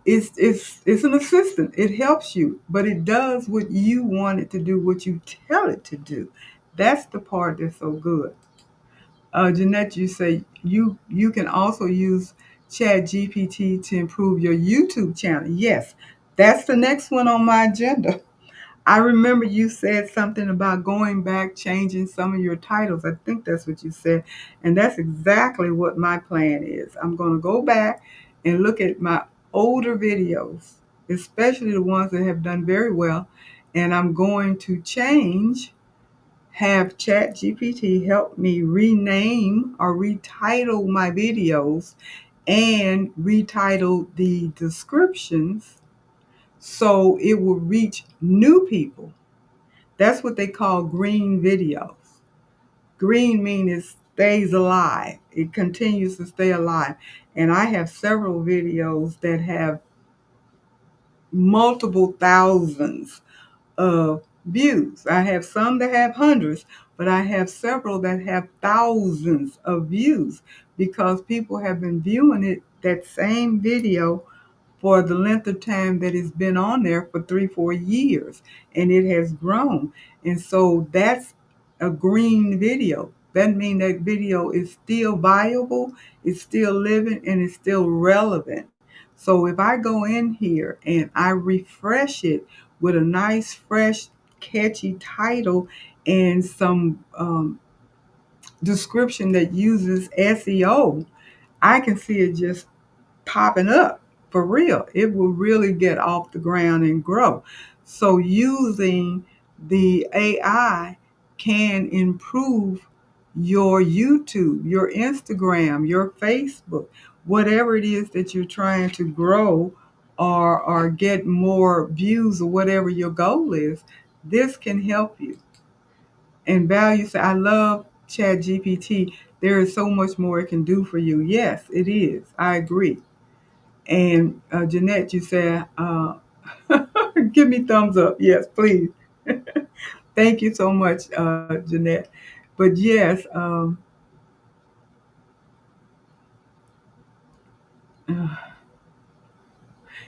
an assistant. It helps you, but it does what you want it to do, what you tell it to do. That's the part that's so good. Jeanette, you say you can also use Chat GPT to improve your YouTube channel. Yes, that's the next one on my agenda. I remember you said something about going back, changing some of your titles. I think that's what you said. And that's exactly what my plan is. I'm going to go back and look at my older videos, especially the ones that have done very well. And I'm going to have ChatGPT help me rename or retitle my videos and retitle the descriptions so it will reach new people. That's what they call green videos. Green means it stays alive. It continues to stay alive. And I have several videos that have multiple thousands of views. I have some that have hundreds, but I have several that have thousands of views because people have been viewing that same video for the length of time that it's been on there for 3, 4 years, and it has grown. And so that's a green video. That means that video is still viable, it's still living, and it's still relevant. So if I go in here and I refresh it with a nice, fresh, catchy title and some description that uses SEO, I can see it just popping up for real. It will really get off the ground and grow. So using the AI can improve your YouTube, your Instagram, your Facebook, whatever it is that you're trying to grow or get more views or whatever your goal is. This can help you. And value say, I love Chat GPT. There is so much more it can do for you. Yes, it is. I agree. And Jeanette, you said, give me thumbs up. Yes, please. Thank you so much, Jeanette. But yes,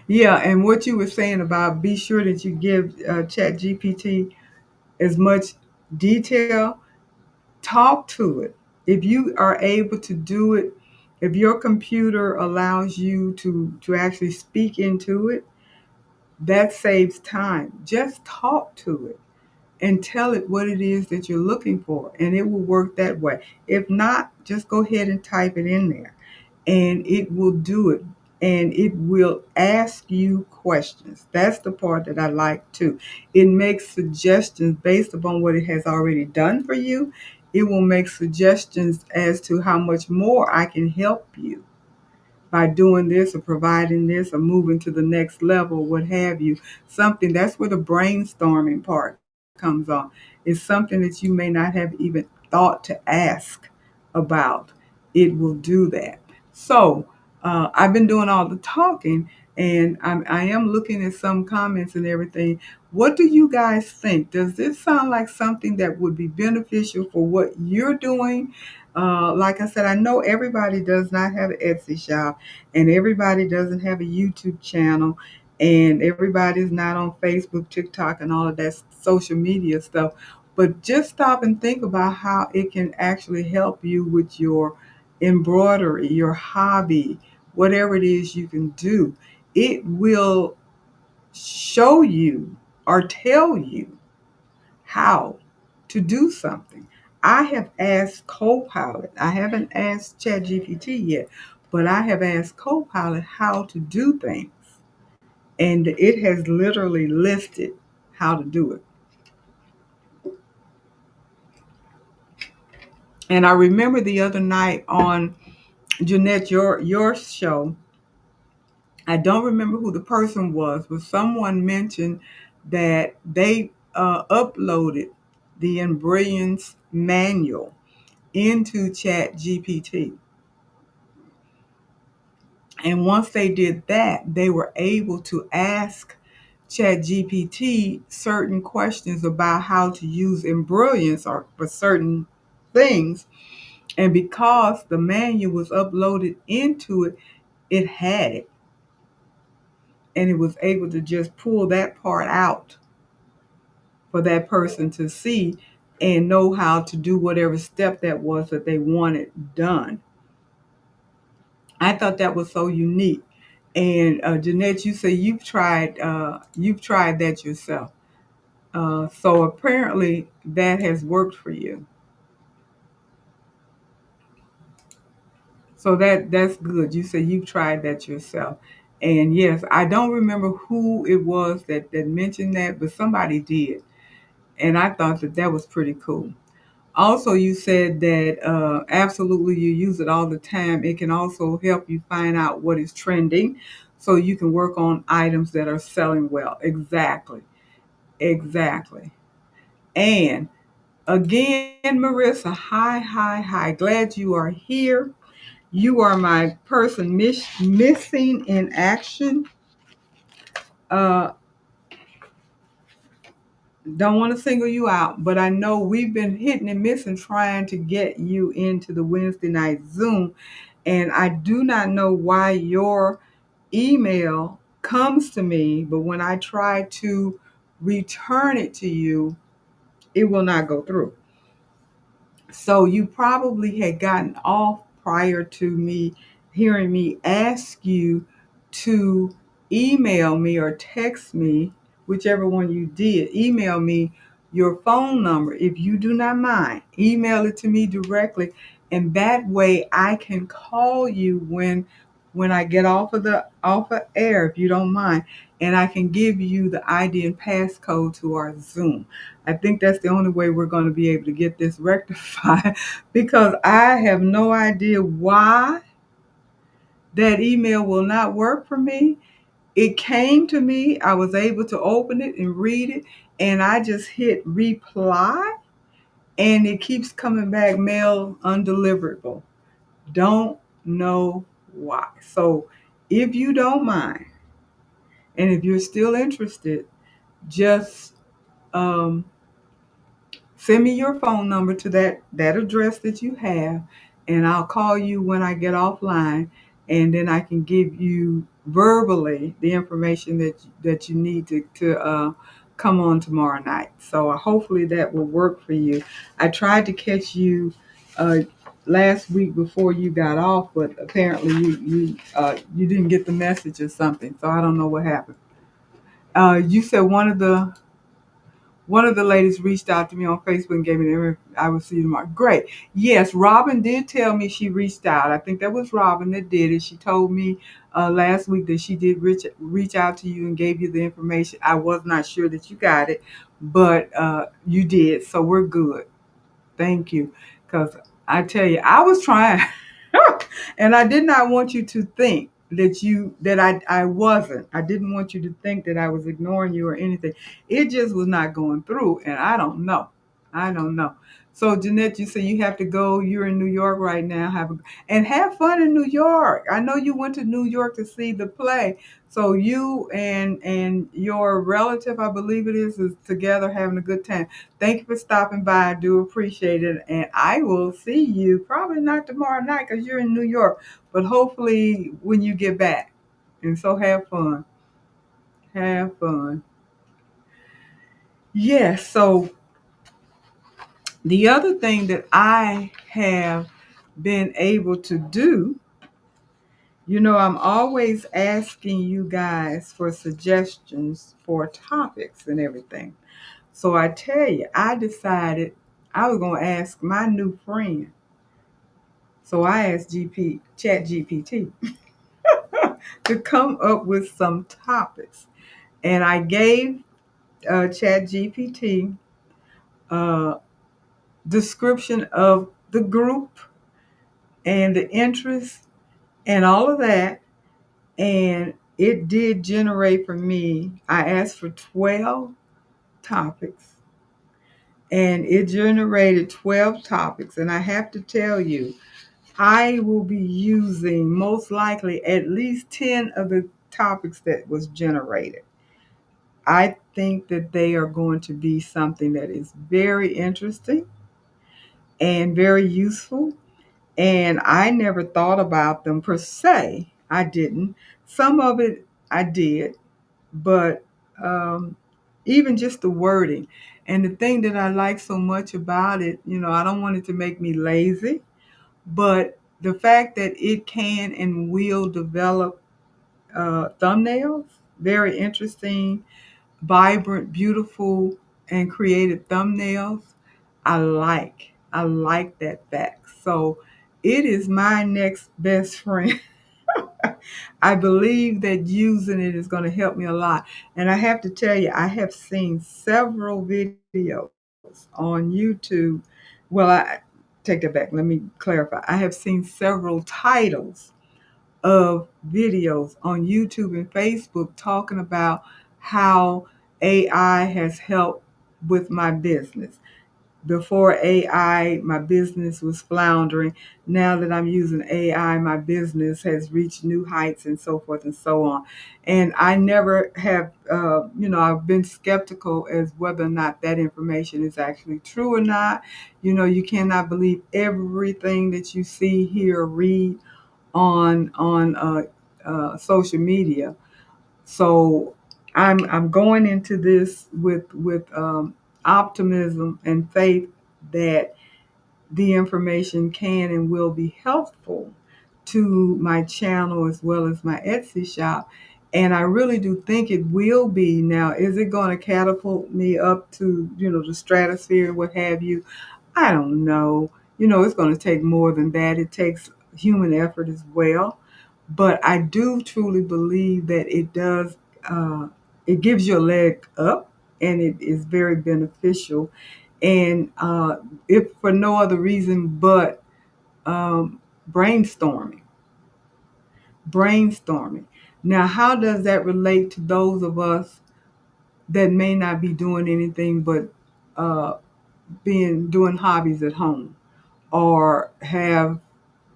yeah, and what you were saying about be sure that you give ChatGPT as much detail, talk to it. If you are able to do it, if your computer allows you to actually speak into it, that saves time. Just talk to it and tell it what it is that you're looking for, and it will work that way. If not, just go ahead and type it in there, and it will do it. And it will ask you questions. That's the part that I like too. It makes suggestions based upon what it has already done for you. It will make suggestions as to how much more I can help you by doing this or providing this or moving to the next level, what have you. Something that's where the brainstorming part comes on. It's something that you may not have even thought to ask about. It will do that. So I've been doing all the talking, and I am looking at some comments and everything. What do you guys think? Does this sound like something that would be beneficial for what you're doing? Like I said, I know everybody does not have an Etsy shop, and everybody doesn't have a YouTube channel, and everybody's not on Facebook, TikTok, and all of that social media stuff. But just stop and think about how it can actually help you with your embroidery, your hobby, whatever it is you can do. It will show you or tell you how to do something. I have asked Copilot, I haven't asked ChatGPT yet, but I have asked Copilot how to do things. And it has literally listed how to do it. And I remember the other night on Jeanette, your show, I don't remember who the person was, but someone mentioned that they uploaded the Embrilliance manual into Chat GPT. And once they did that, they were able to ask Chat GPT certain questions about how to use Embrilliance or for certain things. And because the manual was uploaded into it, it had it. And it was able to just pull that part out for that person to see and know how to do whatever step that was that they wanted done. I thought that was so unique. And Jeanette, you say you've tried that yourself. So apparently that has worked for you. So that's good. You say you've tried that yourself. And yes, I don't remember who it was that mentioned that, but somebody did. And I thought that was pretty cool. Also, you said that absolutely you use it all the time. It can also help you find out what is trending so you can work on items that are selling well. Exactly. Exactly. And again, Marissa, hi, hi, hi. Glad you are here. You are my person missing in action. Uh, don't want to single you out, but I know we've been hitting and missing trying to get you into the Wednesday night Zoom. And I do not know why your email comes to me, but when I try to return it to you, it will not go through. So you probably had gotten off prior to me hearing me ask you to email me or text me, whichever one you did, email me your phone number if you do not mind. Email it to me directly, and that way I can call you when I get off of air, if you don't mind, and I can give you the ID and passcode to our Zoom. I think that's the only way we're going to be able to get this rectified because I have no idea why that email will not work for me. It came to me, I was able to open it and read it, and I just hit reply, and it keeps coming back mail undeliverable. Don't know why. So if you don't mind, and if you're still interested, just um, Send me your phone number to that address that you have, and I'll call you when I get offline, and then I can give you verbally the information that you need to come on tomorrow night. So hopefully that will work for you. I tried to catch you uh, last week before you got off, but apparently you didn't get the message or something. So I don't know what happened. You said one of the ladies reached out to me on Facebook and gave me the I will see you tomorrow. Great. Yes, Robin did tell me she reached out. I think that was Robin that did it. She told me last week that she did reach out to you and gave you the information. I was not sure that you got it, but you did. So we're good. Thank you. Because I tell you, I was trying and I did not want you to think that I wasn't. I didn't want you to think that I was ignoring you or anything. It just was not going through. And I don't know. I don't know. So Jeanette, you say you have to go. You're in New York right now. Have fun in New York. I know you went to New York to see the play. So you and your relative, I believe it is together having a good time. Thank you for stopping by. I do appreciate it. And I will see you probably not tomorrow night because you're in New York, but hopefully when you get back. And so have fun. Have fun. Yes. So the other thing that I have been able to do, I'm always asking you guys for suggestions for topics and everything. So I tell you, I decided I was going to ask my new friend. So I asked ChatGPT to come up with some topics. And I gave ChatGPT a description of the group and the interest and all of that. And it did generate for me, I asked for 12 topics. And it generated 12 topics. And I have to tell you, I will be using most likely at least 10 of the topics that was generated. I think that they are going to be something that is very interesting and very useful. And I never thought about them per se. I didn't. Some of it I did, but even just the wording. And the thing that I like so much about it, I don't want it to make me lazy. But the fact that it can and will develop thumbnails, very interesting, vibrant, beautiful, and creative thumbnails, I like. I like that fact. So it is my next best friend. I believe that using it is going to help me a lot. And I have to tell you, I have seen several videos on YouTube. Well, I take that back. Let me clarify. I have seen several titles of videos on YouTube and Facebook talking about how AI has helped with my business. Before AI, my business was floundering. Now that I'm using AI, my business has reached new heights and so forth and so on. And I never have, I've been skeptical as whether or not that information is actually true or not. You cannot believe everything that you see, hear, or read on social media. So I'm going into this with optimism and faith that the information can and will be helpful to my channel as well as my Etsy shop. And I really do think it will be. Now, is it going to catapult me up to, the stratosphere and what have you? I don't know. It's going to take more than that. It takes human effort as well. But I do truly believe that it gives you a leg up and it is very beneficial. And if for no other reason but brainstorming. Brainstorming. Now, how does that relate to those of us that may not be doing anything but uh, doing hobbies at home or have,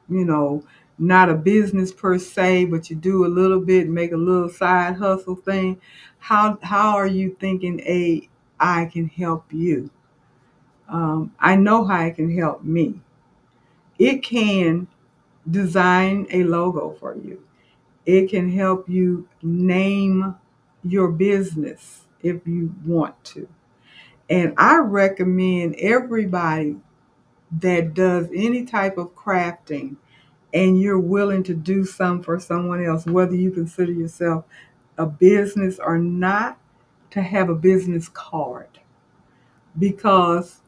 you know, not a business per se, but you do a little bit, make a little side hustle thing? How are you thinking AI can help you? I know how it can help me. It can design a logo for you. It can help you name your business if you want to. And I recommend everybody that does any type of crafting and you're willing to do some for someone else, whether you consider yourself a business or not, to have a business card, because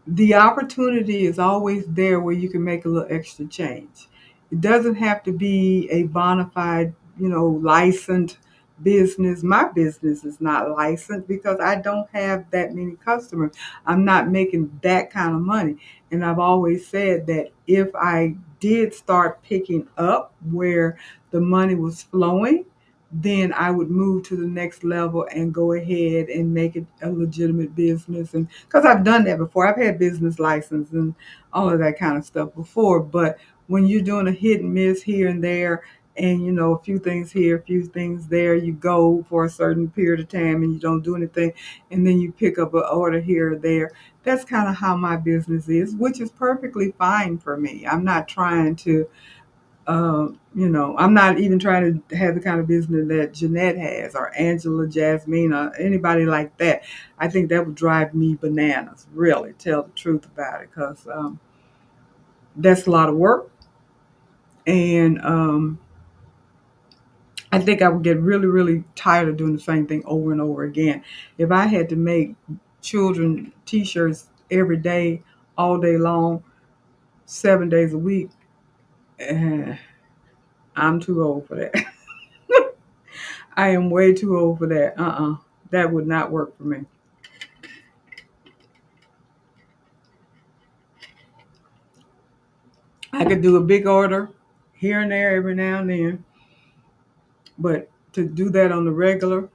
the opportunity is always there where you can make a little extra change. It doesn't have to be a bona fide, licensed business. My business is not licensed because I don't have that many customers. I'm not making that kind of money. And I've always said that if I did start picking up where the money was flowing, then I would move to the next level and go ahead and make it a legitimate business. And because I've done that before, I've had business license and all of that kind of stuff before. But when you're doing a hit and miss here and there, and a few things here, a few things there, you go for a certain period of time and you don't do anything, and then you pick up an order here or there. That's kind of how my business is, which is perfectly fine for me. I'm not trying to I'm not even trying to have the kind of business that Jeanette has or Angela, Jasmine, or anybody like that. I think that would drive me bananas, really, tell the truth about it, because that's a lot of work. And I think I would get really, really tired of doing the same thing over and over again. If I had to make children T-shirts every day, all day long, 7 days a week, eh, I'm too old for that. I am way too old for that. That would not work for me. I could do a big order here and there every now and then, but to do that on the regular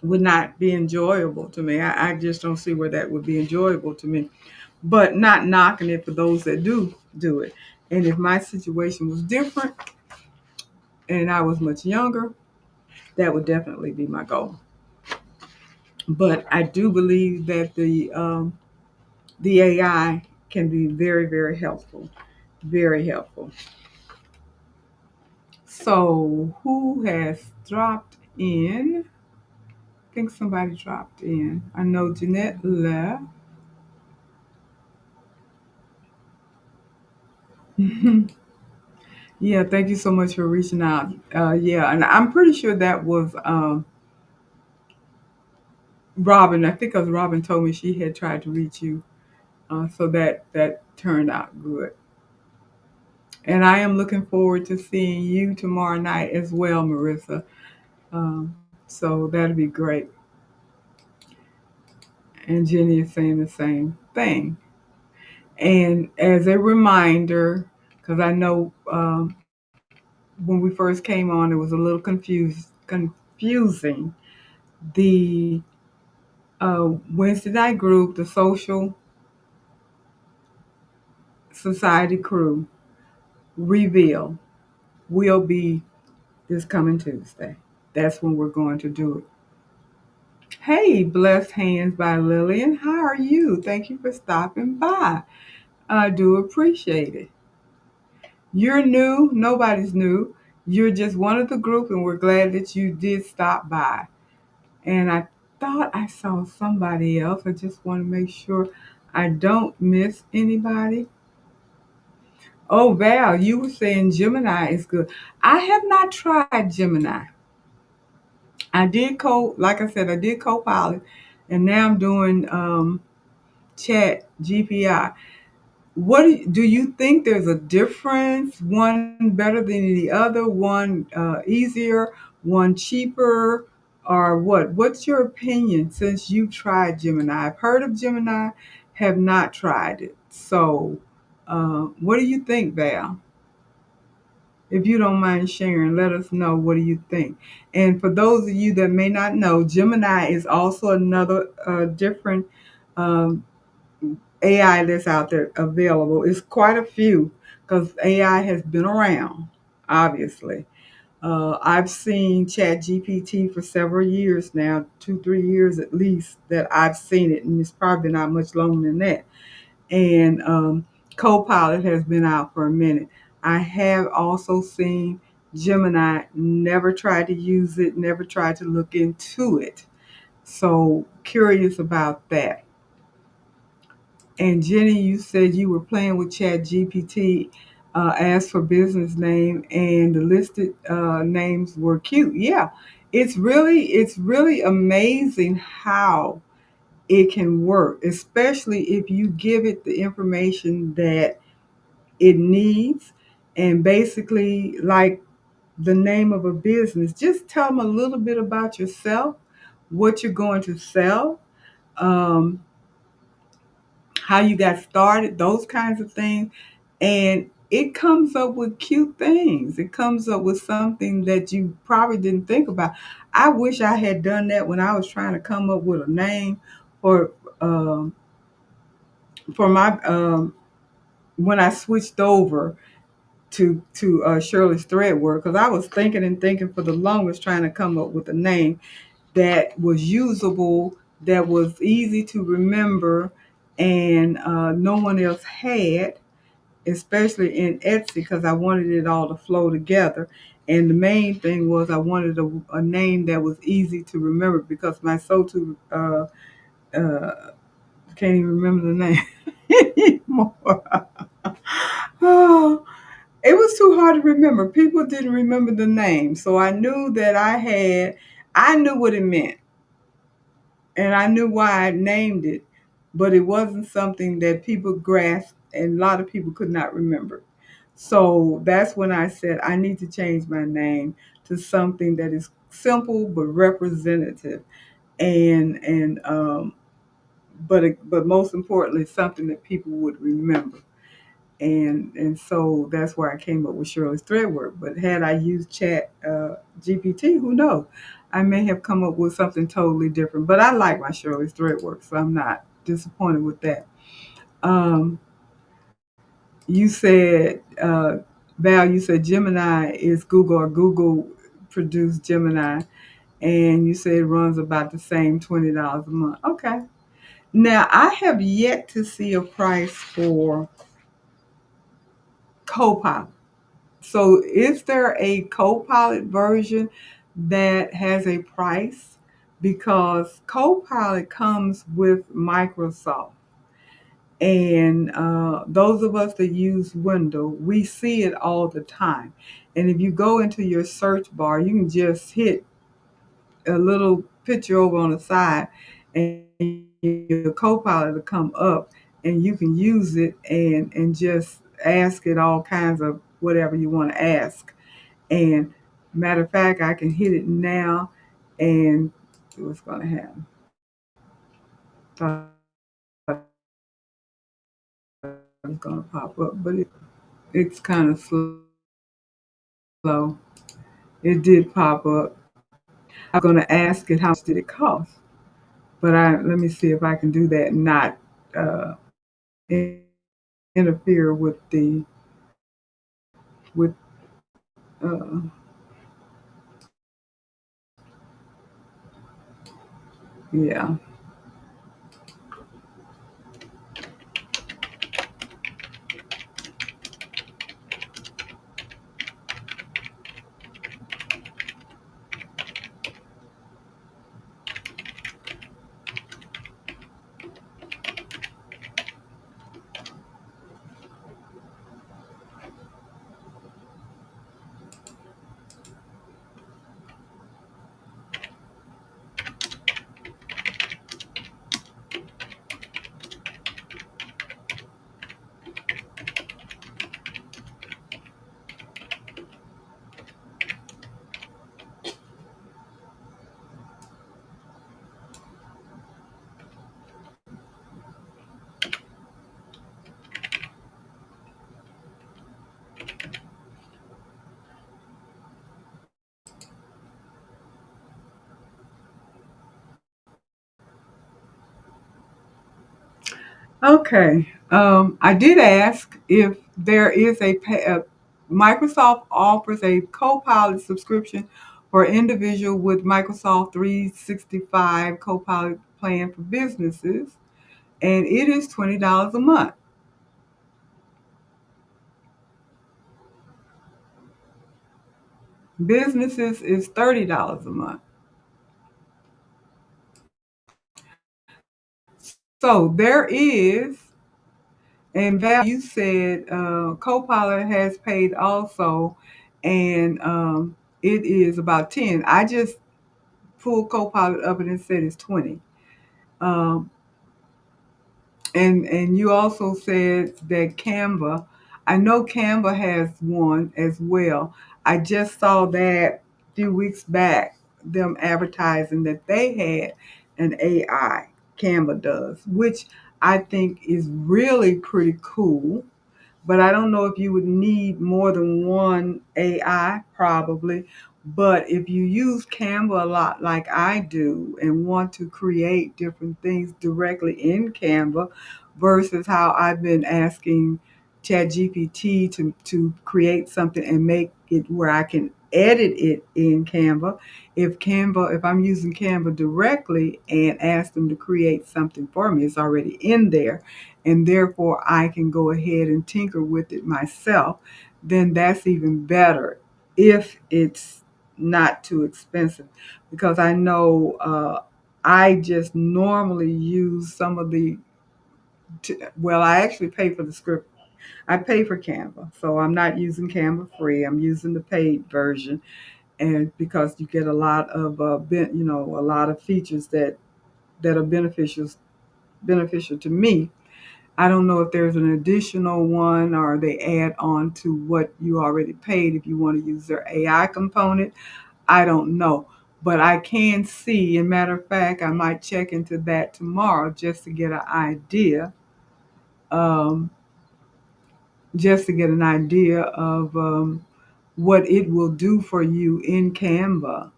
would not be enjoyable to me. I just don't see where that would be enjoyable to me. But not knocking it for those that do it. And if my situation was different and I was much younger, that would definitely be my goal. But I do believe that the AI can be very, very helpful. Very helpful. So, who has dropped in? I think somebody dropped in. I know Jeanette left. Yeah, thank you so much for reaching out. Yeah, and I'm pretty sure that was Robin. I think because Robin told me she had tried to reach you, so that turned out good. And I am looking forward to seeing you tomorrow night as well, Marissa. So that'll be great. And Jenny is saying the same thing. And as a reminder, because I know when we first came on, it was a little confusing. The Wednesday night group, the social society crew reveal will be this coming Tuesday. That's when we're going to do it. Hey, blessed hands by Lillian. How are you? Thank you for stopping by. I do appreciate it. You're new. Nobody's new. You're just one of the group, and we're glad that you did stop by. And I thought I saw somebody else. I just want to make sure I don't miss anybody. Oh, Val, you were saying Gemini is good. I have not tried Gemini. Like I said, I did Copilot, and now I'm doing Chat GPI. Do you think there's a difference? One better than the other? One easier? One cheaper? Or what? What's your opinion since you've tried Gemini? I've heard of Gemini, have not tried it. So, what do you think, Val? If you don't mind sharing, let us know, what do you think? And for those of you that may not know, Gemini is also another different um, AI that's out there available. It's quite a few because AI has been around, obviously. I've seen ChatGPT for several years now, 2, 3 years at least that I've seen it, and it's probably not much longer than that. And Copilot has been out for a minute. I have also seen Gemini. Never tried to use it. Never tried to look into it. So curious about that. And Jenny, you said you were playing with Chat GPT, asked for business name, and the listed names were cute. Yeah, it's really amazing how it can work, especially if you give it the information that it needs, and basically like the name of a business. Just tell them a little bit about yourself, what you're going to sell. Um, how you got started, those kinds of things. And it comes up with cute things. It comes up with something that you probably didn't think about. I wish I had done that when I was trying to come up with a name for um, my when I switched over to Shirley's Thread Work, because I was thinking and thinking for the longest trying to come up with a name that was usable, that was easy to remember, and no one else had, especially in Etsy, because I wanted it all to flow together. And the main thing was I wanted a name that was easy to remember because my Sotu can't even remember the name anymore. Oh, it was too hard to remember. People didn't remember the name, so I knew that I knew what it meant, and I knew why I named it, but it wasn't something that people grasped, and a lot of people could not remember. So that's when I said I need to change my name to something that is simple but representative, and but most importantly, something that people would remember. And so that's where I came up with Shirley's Threadwork. But had I used Chat GPT, who knows? I may have come up with something totally different. But I like my Shirley's Threadwork, so I'm not disappointed with that. Um, you said, Val, you said Gemini is Google, or Google produced Gemini, and you said it runs about the same $20 a month. Okay. Now I have yet to see a price for Copilot. So, is there a Copilot version that has a price? Because Copilot comes with Microsoft. And those of us that use Windows, we see it all the time. And if you go into your search bar, you can just hit a little picture over on the side, and your Copilot will come up, and you can use it and just ask it all kinds of whatever you want to ask. And matter of fact, I can hit it now and see what's going to happen. Thought it was going to pop up, but it's kind of slow. It did pop up. I was going to ask it how much did it cost, but let me see if I can do that and not uh, interfere with the with uh, yeah. Okay. I did ask if there is a pay. Microsoft offers a Copilot subscription for individual with Microsoft 365 Copilot plan for businesses, and it is $20 a month. Businesses is $30 a month. So there is, and Val, you said Copilot has paid also, and it is about 10. I just pulled Copilot up and it said it's 20. Um, and you also said that Canva, I know Canva has one as well. I just saw that a few weeks back, them advertising that they had an AI. Canva does, which I think is really pretty cool. But I don't know if you would need more than one AI, probably. But if you use Canva a lot, like I do, and want to create different things directly in Canva, versus how I've been asking ChatGPT to create something and make it where I can edit it in Canva. If I'm using Canva directly and ask them to create something for me, it's already in there, and therefore I can go ahead and tinker with it myself, then that's even better if it's not too expensive. Because I know I just normally use some of well, I actually pay for the script. I pay for Canva, so I'm not using Canva free. I'm using the paid version, and because you get a lot of, a lot of features that are beneficial to me. I don't know if there's an additional one or they add on to what you already paid if you want to use their AI component. I don't know. But I can see, and matter of fact, I might check into that tomorrow just to get an idea, um, of what it will do for you in Canva.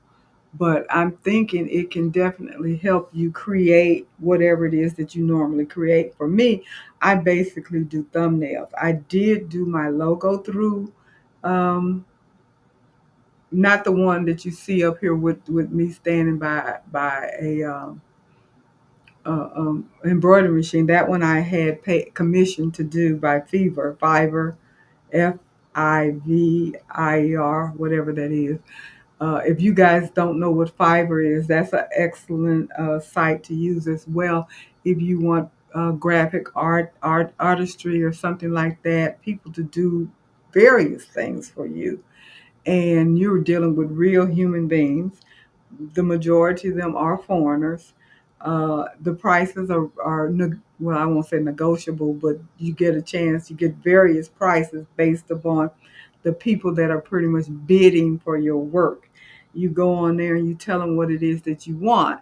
But I'm thinking it can definitely help you create whatever it is that you normally create. For me, I basically do thumbnails. I did do my logo through, um, not the one that you see up here with me standing by a embroidery machine. That one I had commissioned to do by Fiverr, Fiver, whatever that is. If you guys don't know what Fiverr is, that's an excellent site to use as well. If you want graphic artistry, or something like that, people to do various things for you, and you're dealing with real human beings. The majority of them are foreigners. The prices well, I won't say negotiable, but you get a chance. You get various prices based upon the people that are pretty much bidding for your work. You go on there and you tell them what it is that you want,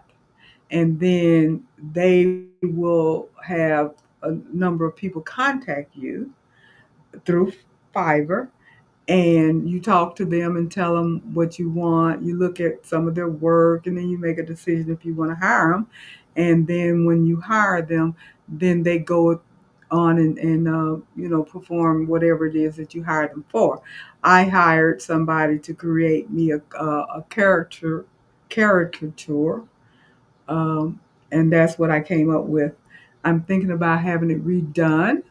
and then they will have a number of people contact you through Fiverr, and you talk to them and tell them what you want. You look at some of their work, and then you make a decision if you want to hire them. And then when you hire them, then they go on and perform whatever it is that you hired them for. I hired somebody to create me a caricature, um, and that's what I came up with. I'm thinking about having it redone.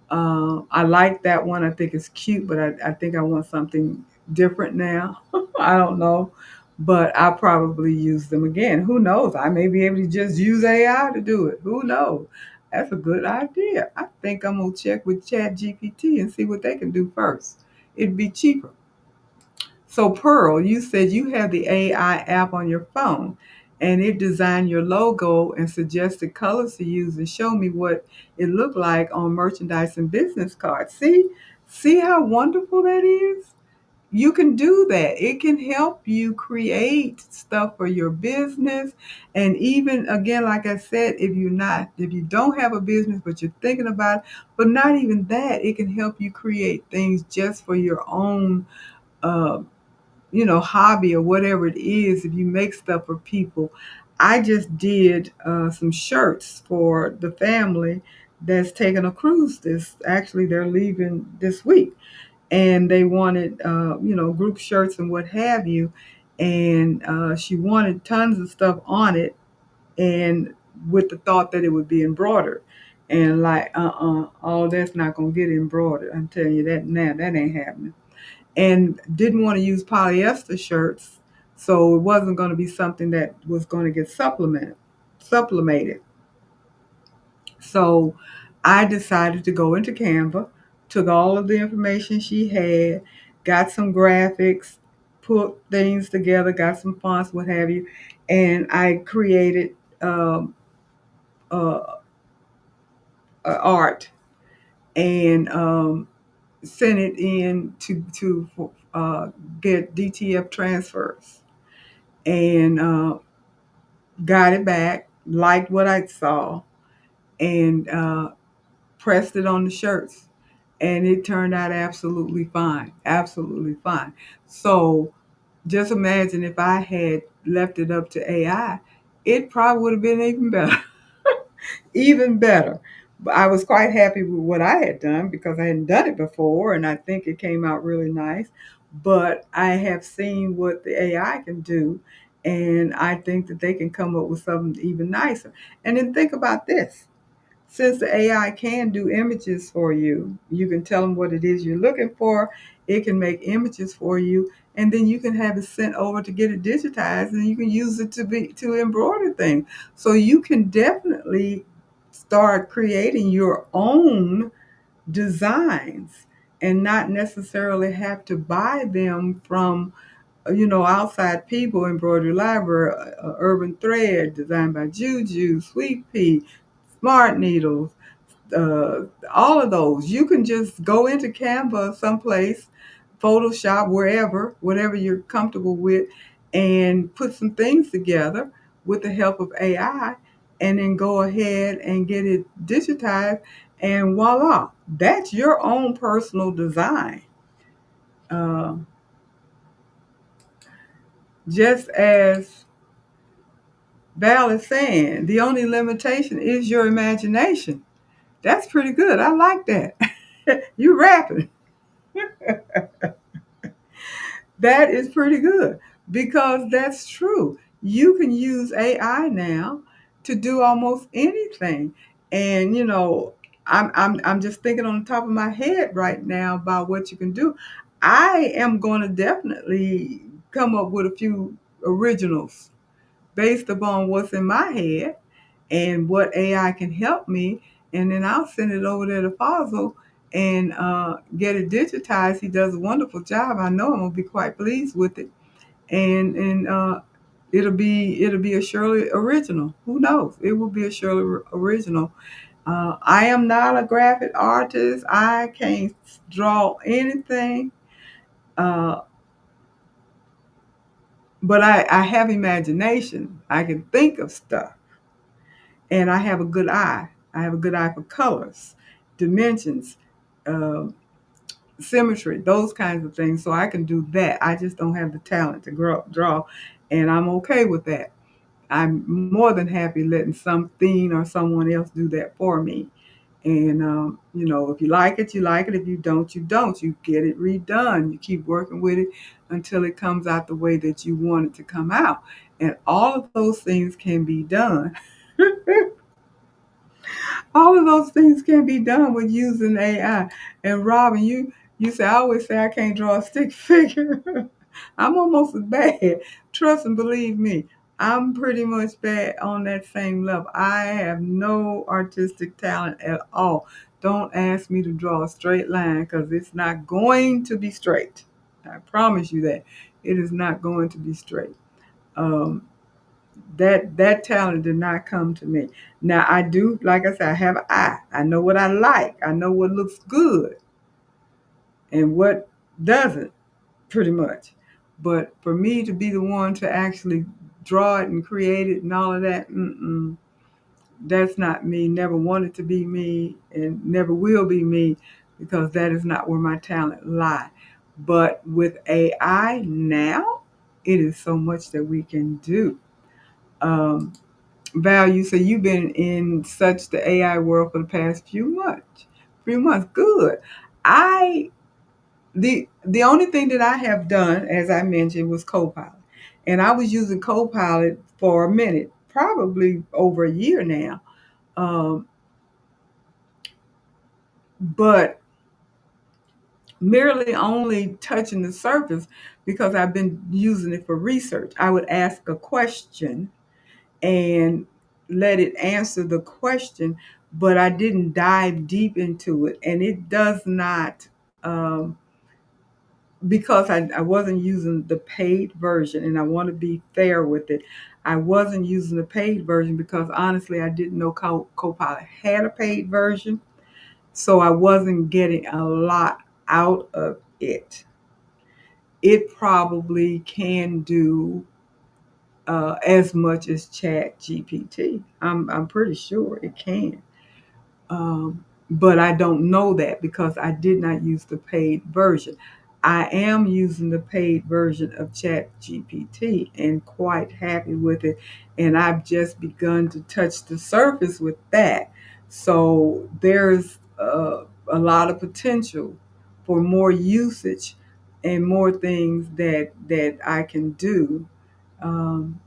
I like that one. I think it's cute, but I think I want something different now. I don't know, but I'll probably use them again. Who knows? I may be able to just use AI to do it. Who knows? That's a good idea. I think I'm gonna check with ChatGPT and see what they can do first. It'd be cheaper. So, Pearl, you said you have the AI app on your phone, and it designed your logo and suggested colors to use and show me what it looked like on merchandise and business cards. See how wonderful that is? You can do that. It can help you create stuff for your business. And even again, like I said, if you don't have a business but you're thinking about it, but not even that, it can help you create things just for your own uh, hobby or whatever it is. If you make stuff for people, I just did some shirts for the family that's taking a cruise. They're leaving this week, and they wanted, group shirts and what have you. And she wanted tons of stuff on it, and with the thought that it would be embroidered. And like, all that's not going to get embroidered. I'm telling you that now, that ain't happening. And didn't want to use polyester shirts, so it wasn't going to be something that was going to get supplemented. So I decided to go into Canva, took all of the information she had, got some graphics, put things together, got some fonts, what have you, and I created uh, art, and sent it in to get DTF transfers, and got it back, liked what I saw, and pressed it on the shirts, and it turned out absolutely fine, absolutely fine. So just imagine if I had left it up to AI, it probably would have been even better. Even better. But I was quite happy with what I had done because I hadn't done it before, and I think it came out really nice. But I have seen what the AI can do, and I think that they can come up with something even nicer. And then think about this: since the AI can do images for you, you can tell them what it is you're looking for. It can make images for you, and then you can have it sent over to get it digitized, and you can use it to embroider things. So you can definitely start creating your own designs and not necessarily have to buy them from outside people. Embroidery Library, Urban Thread, designed by Juju, Sweet Pea, Smart Needles, all of those. You can just go into Canva someplace, Photoshop, wherever, whatever you're comfortable with, and put some things together with the help of AI, and then go ahead and get it digitized, and voila, that's your own personal design. Uh, just as Val is saying, the only limitation is your imagination. That's pretty good. I like that. You rapping. That is pretty good because that's true. You can use AI now to do almost anything. And I'm just thinking on the top of my head right now about what you can do. I am going to definitely come up with a few originals based upon what's in my head and what AI can help me, and then I'll send it over there to Fossil and get it digitized. He does a wonderful job. I know I'm gonna be quite pleased with it, and it'll be a Shirley original. Who knows? It will be a Shirley original. I am not a graphic artist. I can't draw anything, uh, but I have imagination. I can think of stuff, and I have a good eye. I have a good eye for colors, dimensions, uh, symmetry, those kinds of things. So I can do that. I just don't have the talent to draw, and I'm okay with that. I'm more than happy letting something or someone else do that for me. And if you like it, you like it. If you don't, you don't. You get it redone. You keep working with it until it comes out the way that you want it to come out. And all of those things can be done. All of those things can be done with using AI. And Robin, you say I always say I can't draw a stick figure. I'm almost as bad. Trust and believe me, I'm pretty much bad on that same level. I have no artistic talent at all. Don't ask me to draw a straight line because it's not going to be straight. I promise you that. It is not going to be straight. Um, that talent did not come to me. Now I do, like I said, I have an eye. I know what I like. I know what looks good and what doesn't, pretty much. But for me to be the one to actually draw it and create it and all of that, that's not me. Never wanted to be me, and never will be me, because that is not where my talent lie. But with AI now, it is so much that we can do. Um, Val, you say you've been in such the AI world for the past few months. Few months, good. I The only thing that I have done, as I mentioned, was Copilot, and I was using Copilot for a minute, probably over a year now. Um, but merely only touching the surface because I've been using it for research. I would ask a question and let it answer the question, but I didn't dive deep into it. And it does not, because I wasn't using the paid version, and I want to be fair with it. I wasn't using the paid version because honestly, I didn't know Copilot had a paid version. So I wasn't getting a lot out of it. It probably can do as much as Chat GPT. I'm pretty sure it can. But I don't know that because I did not use the paid version. I am using the paid version of Chat GPT and quite happy with it. And I've just begun to touch the surface with that. So there's a lot of potential for more usage and more things that I can do. Um,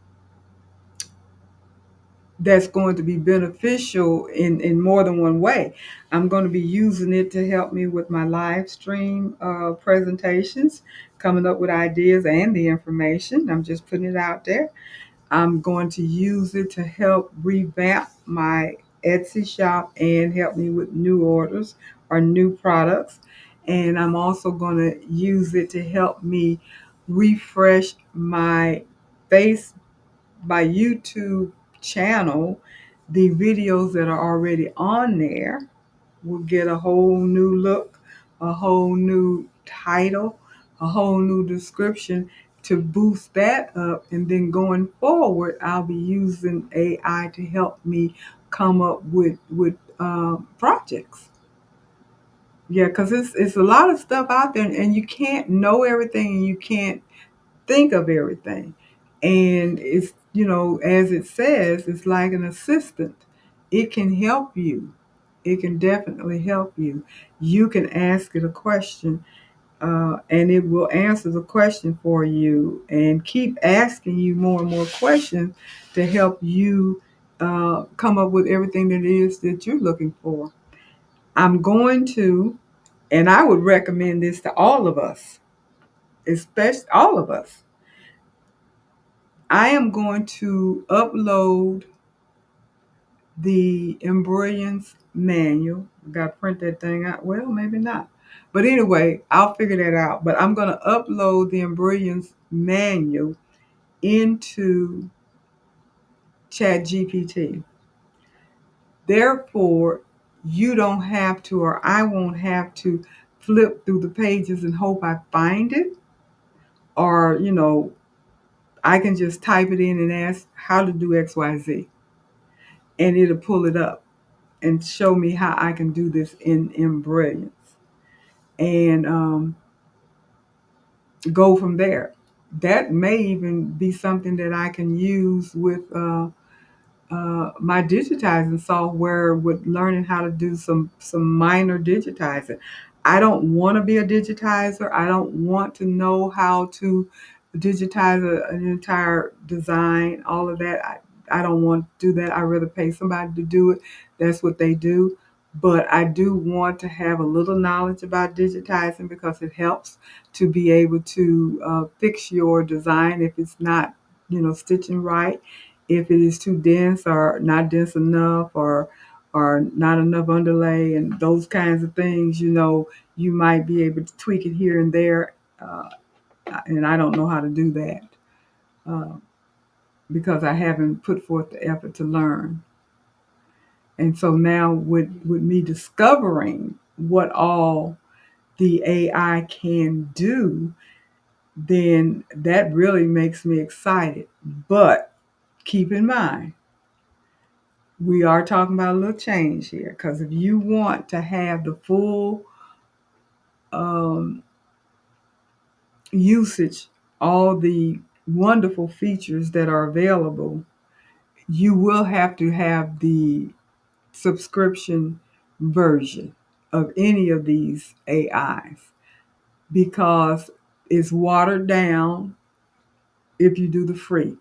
that's going to be beneficial in more than one way. I'm going to be using it to help me with my live stream presentations, coming up with ideas and the information. I'm just putting it out there. I'm going to use it to help revamp my Etsy shop and help me with new orders or new products. And I'm also going to use it to help me refresh face my YouTube channel. The videos that are already on there will get a whole new look, a whole new title, a whole new description to boost that up. And then going forward, I'll be using AI to help me come up with projects. Yeah, because it's a lot of stuff out there, and you can't know everything, and you can't think of everything. And it's, as it says, it's like an assistant. It can help you. It can definitely help you. You can ask it a question, and it will answer the question for you and keep asking you more and more questions to help you come up with everything that it is that you're looking for. I'm going to, and I would recommend this to all of us, especially all of us. I am going to upload the embroiderance manual. I got to print that thing out. Well, maybe not. But anyway, I'll figure that out. But I'm going to upload the embroiderance manual into ChatGPT. Therefore, you don't have to, or I won't have to flip through the pages and hope I find it. Or, I can just type it in and ask how to do XYZ, and it'll pull it up and show me how I can do this in brilliance, and go from there. That may even be something that I can use with my digitizing software, with learning how to do some minor digitizing. I don't want to be a digitizer. I don't want to know how to digitize an entire design, all of that. I don't want to do that. I'd rather pay somebody to do it. That's what they do. But I do want to have a little knowledge about digitizing because it helps to be able to fix your design if it's not, stitching right, if it is too dense or not dense enough, or not enough underlay and those kinds of things. You might be able to tweak it here and there, and I don't know how to do that uh, because I haven't put forth the effort to learn. And so now with me discovering what all the AI can do, then that really makes me excited. But keep in mind, we are talking about a little change here, because if you want to have the full um, usage, all the wonderful features that are available, you will have to have the subscription version of any of these AIs. because it's watered down if you do the free.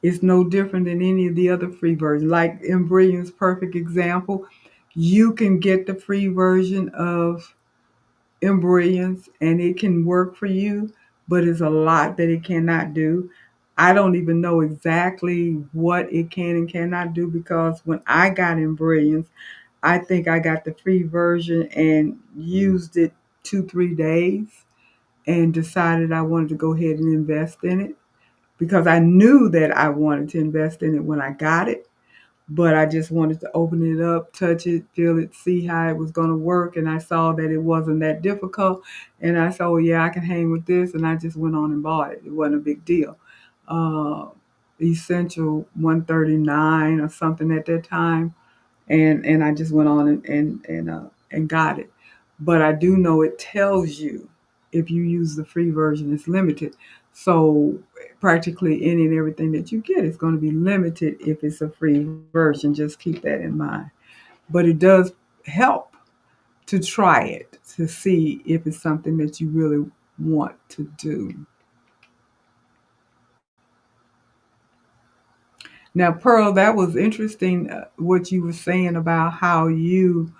It's no different than any of the other free versions. Like Embryon's perfect example, you can get the free version of Embryons and it can work for you, but it's a lot that it cannot do. I don't even know exactly what it can and cannot do because when I got Embryons, I think I got the free version and used it 2, 3 days and decided I wanted to go ahead and invest in it because I knew that I wanted to invest in it when I got it, but I just wanted to open it up, touch it, feel it, see how it was going to work. And I saw that it wasn't that difficult. And I said, oh, yeah, I can hang with this. And I just went on and bought it. It wasn't a big deal. Uh, Essential 139 or something at that time, and I just went on and got it. But I do know it tells you if you use the free version, it's limited. So practically any and everything that you get is going to be limited if it's a free version. Just keep that in mind. But it does help to try it to see if it's something that you really want to do. Now, Pearl, that was interesting what you were saying about how you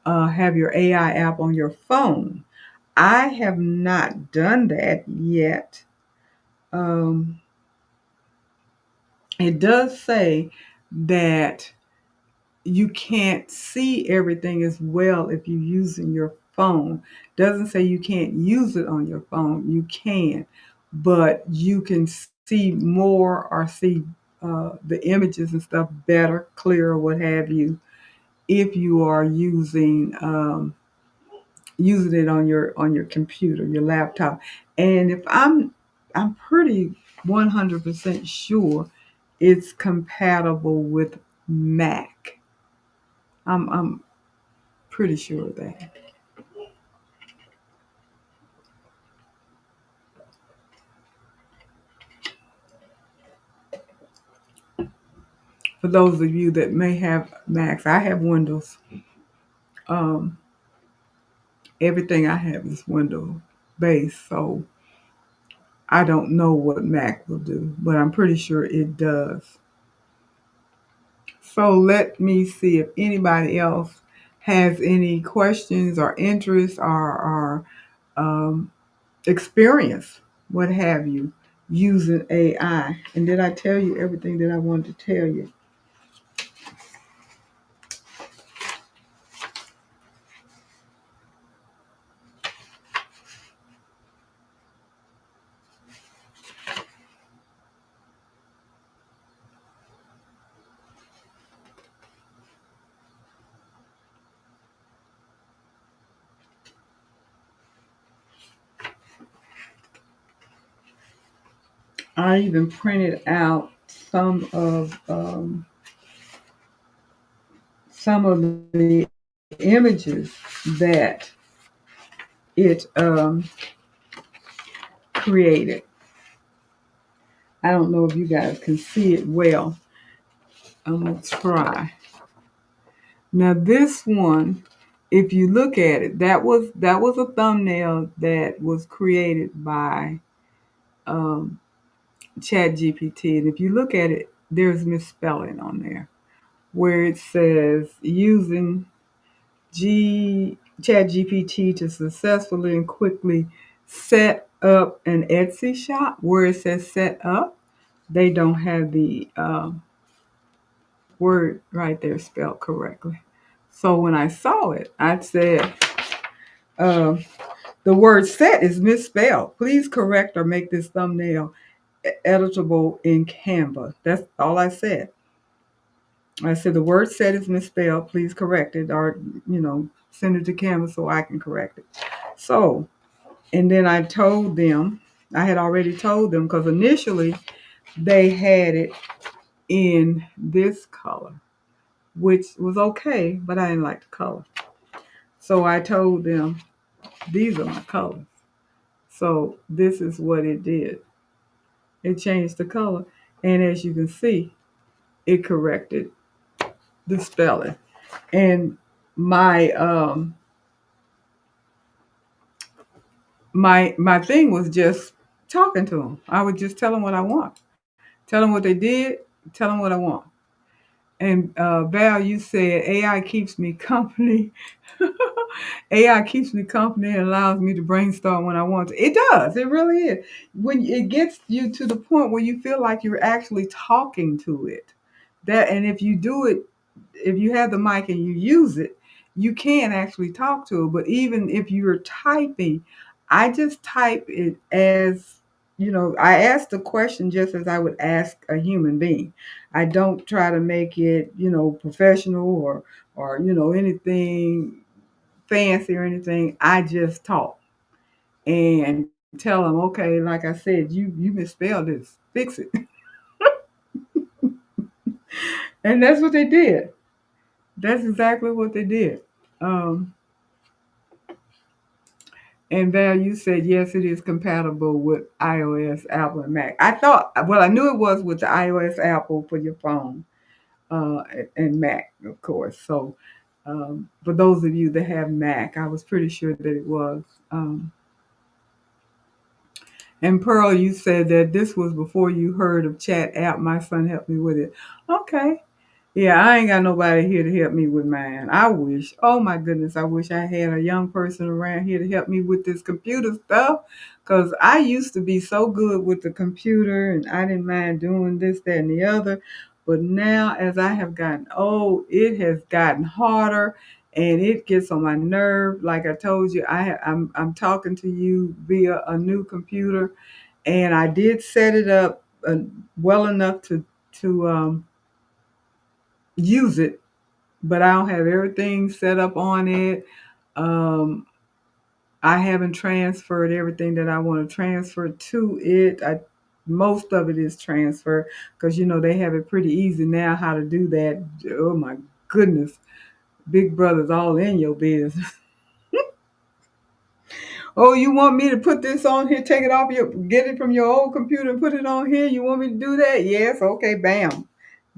have your AI app on your phone. I have not done that yet. Um, it does say that you can't see everything as well if you're using your phone. Doesn't say you can't use it on your phone. You can, but you can see more or see the images and stuff better, clearer, what have you, if you are using it on your computer, your laptop. And if I'm pretty 100% sure it's compatible with Mac. I'm pretty sure of that. For those of you that may have Macs, I have Windows. Um, Everything I have is Windows based, so I don't know what Mac will do, but I'm pretty sure it does. So let me see if anybody else has any questions or interests or um, experience, what have you, using AI. And did I tell you everything that I wanted to tell you? I even printed out some of the images that it created. I don't know if you guys can see it well. I'm gonna try. Now this one, if you look at it, that was a thumbnail that was created by um, ChatGPT, and if you look at it, there's misspelling on there where it says using ChatGPT to successfully and quickly set up an Etsy shop. Where it says set up, they don't have the word right there spelled correctly. So when I saw it, I said, uh, the word set is misspelled. Please correct or make this thumbnail editable in Canva. That's all I said. I said the word set is misspelled. Please correct it or, send it to Canva so I can correct it. So, and then I had already told them because initially they had it in this color, which was okay, but I didn't like the color. So I told them, these are my colors. So this is what it did. It changed the color. And as you can see, it corrected the spelling. And my my thing was just talking to them. I would just tell them what I want, tell them what they did, tell them what I want. And Val, you said AI keeps me company. AI keeps me company and allows me to brainstorm when I want to. It does. It really is. When it gets you to the point where you feel like you're actually talking to it. That and if you do it, if you have the mic and you use it, you can actually talk to it. But even if you're typing, I just type it as I ask the question just as I would ask a human being. I don't try to make it, professional or anything fancy or anything. I just talk and tell them, okay, like I said, you misspelled this, fix it, and that's what they did. That's exactly what they did. Um, and Val, you said yes, it is compatible with iOS, Apple, and Mac. I knew it was with the iOS, Apple for your phone, and Mac, of course. So, for those of you that have Mac, I was pretty sure that it was. And Pearl, you said that this was before you heard of Chat app. My son helped me with it. Okay. Yeah, I ain't got nobody here to help me with mine. I wish. Oh my goodness, I wish I had a young person around here to help me with this computer stuff. Cause I used to be so good with the computer and I didn't mind doing this, that, and the other. But now as I have gotten old, it has gotten harder and it gets on my nerve. Like I told you, I'm talking to you via a new computer, and I did set it up well enough to use it, but I don't have everything set up on it. Um, I haven't transferred everything that I want to transfer to it. Most of it is transfer because they have it pretty easy now how to do that. Oh my goodness, Big Brother's all in your business. Oh, you want me to put this on here, take it off get it from your old computer and put it on here? You want me to do that? Yes, okay, bam.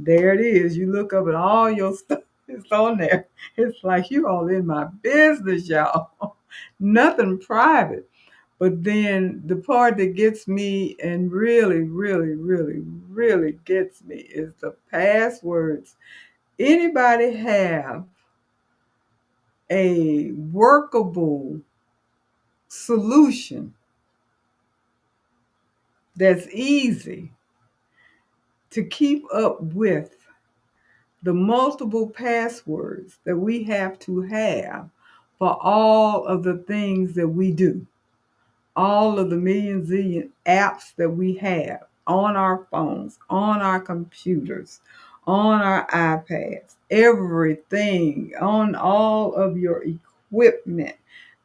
There it is. You look up and all your stuff is on there. It's like you all in my business, y'all. Nothing private. But then the part that gets me and really, really, really, really gets me is the passwords. Anybody have a workable solution that's easy to keep up with the multiple passwords that we have to have for all of the things that we do, all of the million zillion apps that we have on our phones, on our computers, on our iPads, everything, on all of your equipment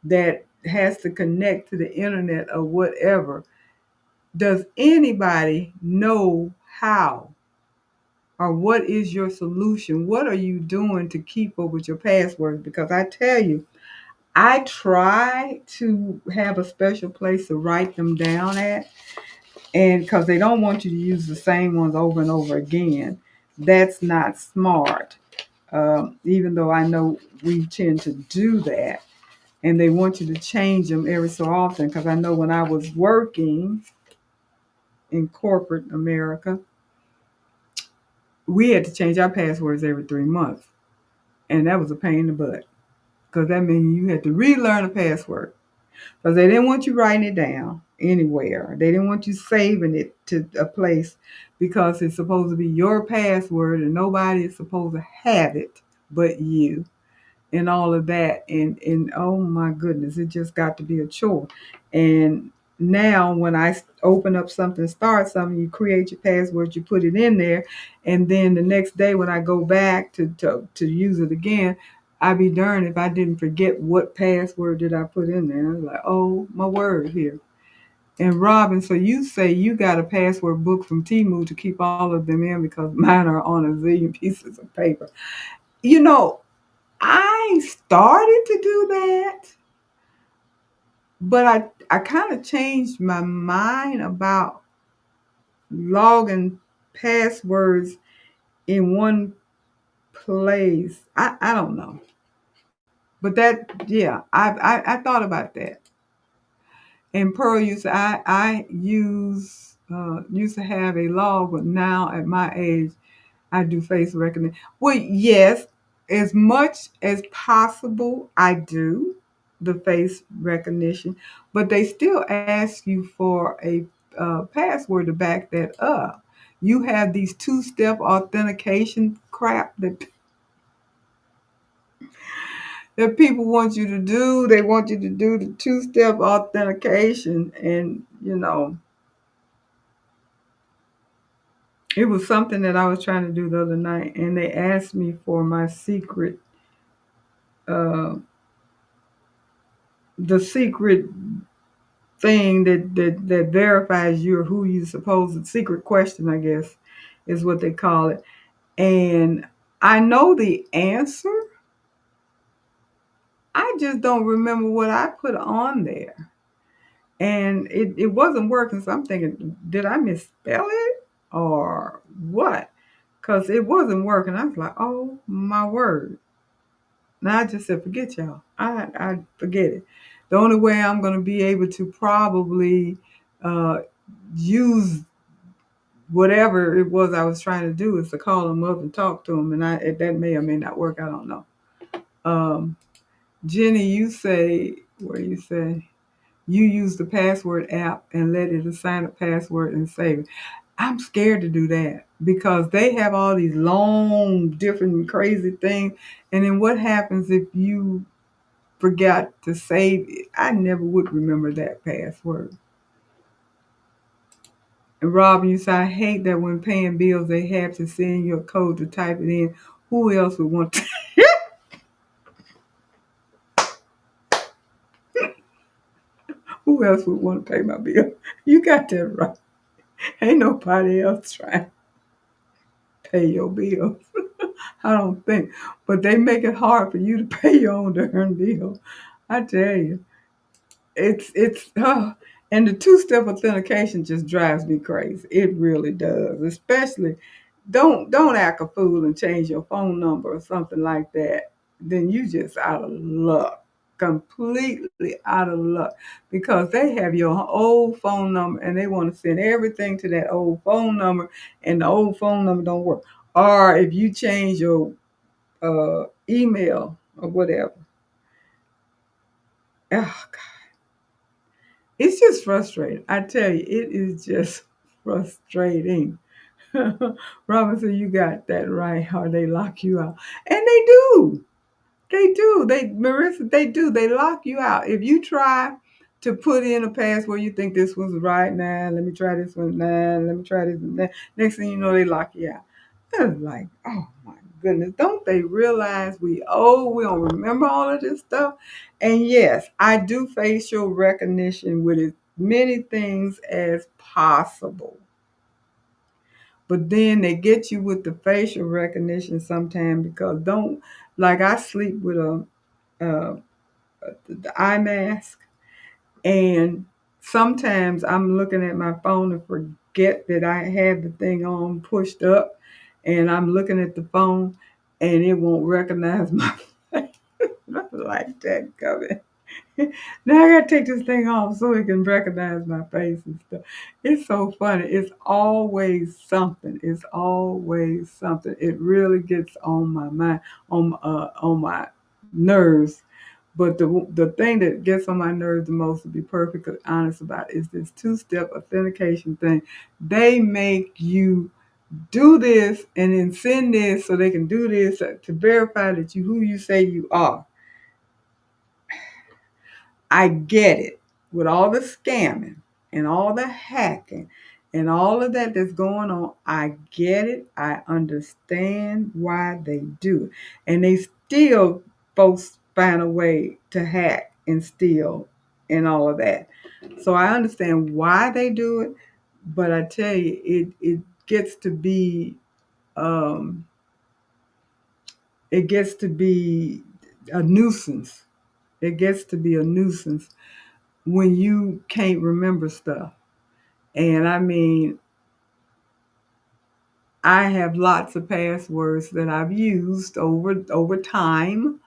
that has to connect to the internet or whatever. Does anybody know how or what is your solution? What are you doing to keep up with your passwords? Because I tell you, I try to have a special place to write them down at, and because they don't want you to use the same ones over and over again. That's not smart. Even though I know we tend to do that, and they want you to change them every so often. Because I know when I was working in corporate America, we had to change our passwords every 3 months. And that was a pain in the butt because that means you had to relearn a password because they didn't want you writing it down anywhere. They didn't want you saving it to a place because it's supposed to be your password and nobody is supposed to have it but you and all of that. And oh my goodness, it just got to be a chore. And now when I open up something, start something, you create your password, you put it in there, and then the next day when I go back to use it again, I'd be darned if I didn't forget what password did I put in there. I was like, oh my word here. And Robin, so you say you got a password book from Timu to keep all of them in because mine are on a zillion pieces of paper. You know, I started to do that, but I kind of changed my mind about logging passwords in one place. I don't know. But that, yeah, I thought about that. And Pearl I used to have a log, but now at my age, I do face recognition. Well, yes, as much as possible, I do the face recognition, but they still ask you for a password to back that up. You have these two-step authentication crap that people want you to do. They want you to do the two-step authentication, and it was something that I was trying to do the other night, and they asked me for my secret, uh, the secret thing that verifies you or who you supposed. Secret question, I guess, is what they call it. And I know the answer. I just don't remember what I put on there. And it wasn't working. So I'm thinking, did I misspell it or what? Because it wasn't working. I was like, oh my word. Now I just said, forget y'all. I forget it. The only way I'm going to be able to probably uh, use whatever it was I was trying to do is to call them up and talk to them. And that may or may not work. I don't know. Um, Jenny, where you say you use the password app and let it assign a password and save it. I'm scared to do that because they have all these long, different, crazy things. And then what happens if you forgot to save it? I never would remember that password. And Robin, you say, I hate that when paying bills, they have to send you a code to type it in. Who else would want to? Who else would want to pay my bill? You got that right. Ain't nobody else trying to pay your bills. I don't think. But they make it hard for you to pay your own darn bill. I tell you. And the two-step authentication just drives me crazy. It really does. Especially don't act a fool and change your phone number or something like that. Then you just out of luck. Completely out of luck. Because they have your old phone number and they want to send everything to that old phone number and the old phone number don't work. Or if you change your email or whatever. Oh, it's just frustrating. I tell you, it is just frustrating. Robinson, you got that right. Or they lock you out, and they do. They do. Marissa, they do. They lock you out if you try to put in a password. You think this one's right now. Let me try this one now. Let me try this one now. Next thing you know, they lock you out. I was like, oh my goodness, don't they realize we don't remember all of this stuff? And yes, I do facial recognition with as many things as possible. But then they get you with the facial recognition sometimes because don't like I sleep with uh, the eye mask, and sometimes I'm looking at my phone and forget that I had the thing on pushed up, and I'm looking at the phone and it won't recognize my face. Nothing like that coming. Now I gotta take this thing off so it can recognize my face and stuff. It's so funny. It's always something. It's always something. It really gets on my mind, on my nerves. But the thing that gets on my nerves the most, to be perfectly honest about, is this two-step authentication thing. They make you do this and then send this so they can do this to verify that you who you say you are. I get it. With all the scamming and all the hacking and all of that that's going on, I get it. I understand why they do it. And they still, folks find a way to hack and steal and all of that. So I understand why they do it, but I tell you, it gets to be um, it gets to be a nuisance. It gets to be a nuisance when you can't remember stuff. And I mean, I have lots of passwords that I've used over time.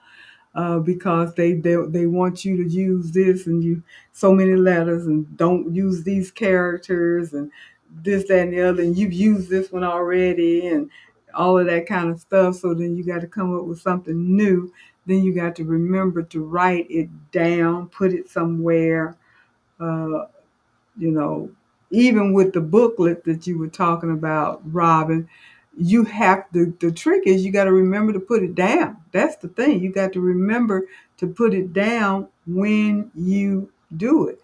because they want you to use this and you so many letters and don't use these characters and this, that, and the other, and you've used this one already and all of that kind of stuff. So then you got to come up with something new. Then you got to remember to write it down, put it somewhere. Uh, you know, even with the booklet that you were talking about, Robin, you have to, the trick is you got to remember to put it down. That's the thing. You got to remember to put it down when you do it.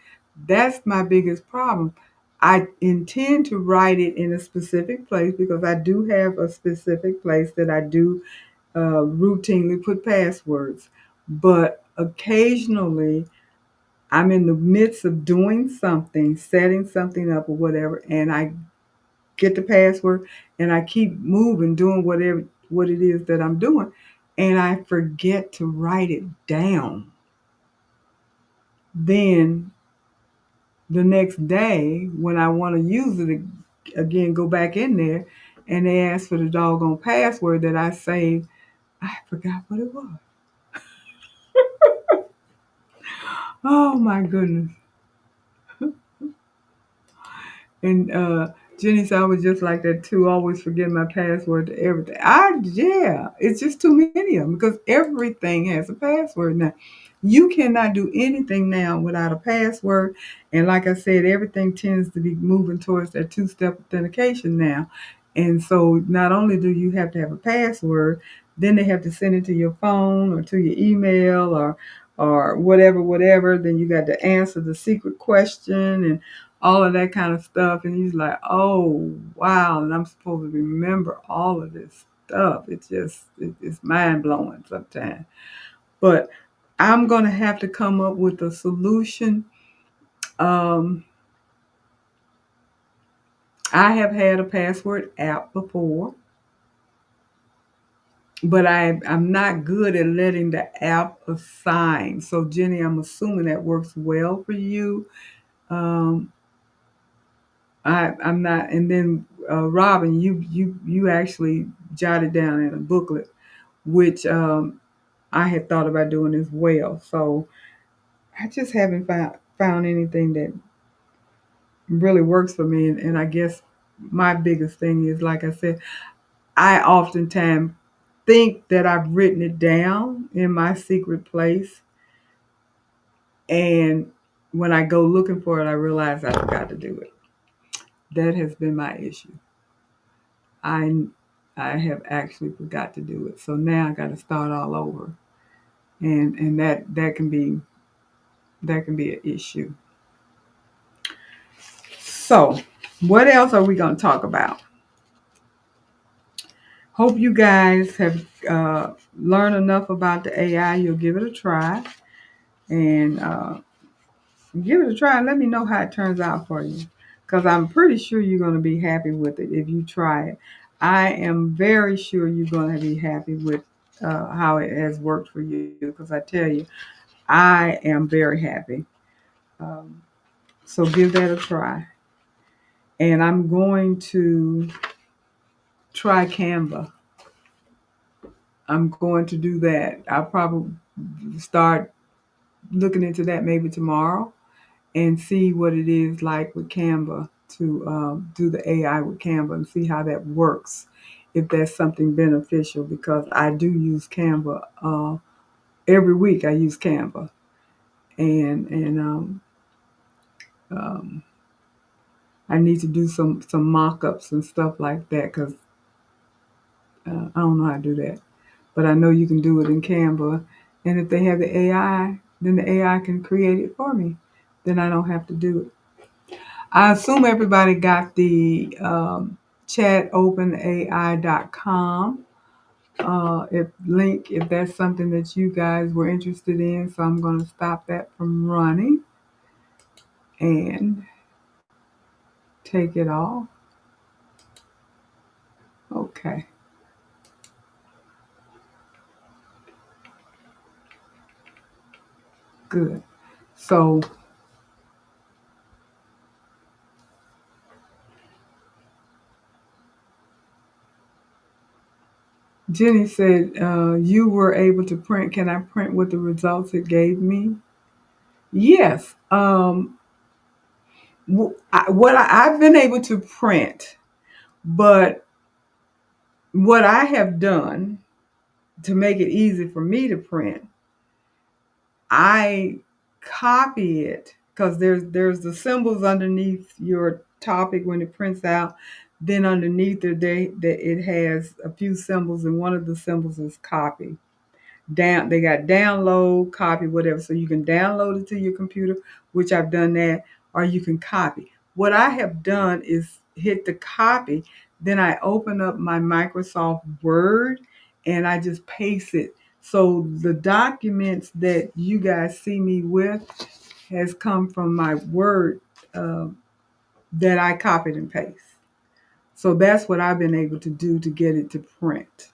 That's my biggest problem. I intend to write it in a specific place because I do have a specific place that I do routinely put passwords. But occasionally I'm in the midst of doing something, setting something up or whatever, and I get the password and I keep moving, doing whatever what it is that I'm doing, and I forget to write it down. Then the next day, when I want to use it again, go back in there, and they ask for the doggone password that I saved. I forgot what it was. Oh my goodness. And Jenny said I was just like that too, always forgetting my password to everything. Yeah, it's just too many of them because everything has a password now. You cannot do anything now without a password. And like I said, everything tends to be moving towards that two-step authentication now. And so not only do you have to have a password, then they have to send it to your phone or to your email or whatever. Then you got to answer the secret question and all of that kind of stuff. And he's like, oh, wow. And I'm supposed to remember all of this stuff. It's mind blowing sometimes. But I'm going to have to come up with a solution. Um, I have had a password app before, but I'm not good at letting the app assign. So, Jenny, I'm assuming that works well for you. Um, I'm not. And then Robin, you actually jotted down in a booklet, which I had thought about doing as well. So I just haven't found anything that really works for me. And I guess my biggest thing is, like I said, I oftentimes think that I've written it down in my secret place, and when I go looking for it, I realize I forgot to do it. That has been my issue. I I have actually forgot to do it. So now I got to start all over, and that can be an issue. So, what else are we going to talk about? Hope you guys have learned enough about the AI. You'll give it a try and give it a try and let me know how it turns out for you. Because I'm pretty sure you're going to be happy with it if you try it. I am very sure you're going to be happy with how it has worked for you. Because I tell you, I am very happy. Um, so give that a try. And I'm going to try Canva. I'm going to do that. I'll probably start looking into that maybe tomorrow and see what it is like with Canva to do the AI with Canva and see how that works. If that's something beneficial, because I do use Canva every week. I use Canva, and um, I need to do some mock-ups and stuff like that because I don't know how to do that. But I know you can do it in Canva, and if they have the AI, then the AI can create it for me. Then I don't have to do it. I assume everybody got the chatopenai.com if link if that's something that you guys were interested in. So I'm going to stop that from running and take it off. Okay, good. So Jenny said, you were able to print. Can I print with the results it gave me? Yes. I've been able to print, but what I have done to make it easy for me to print, I copy it because there's the symbols underneath your topic when it prints out. Then underneath it has a few symbols, and one of the symbols is copy. They got download, copy, whatever. So you can download it to your computer, which I've done that, or you can copy. What I have done is hit the copy, then I open up my Microsoft Word and I just paste it. So the documents that you guys see me with has come from my Word uh, that I copied and paste. So that's what I've been able to do to get it to print.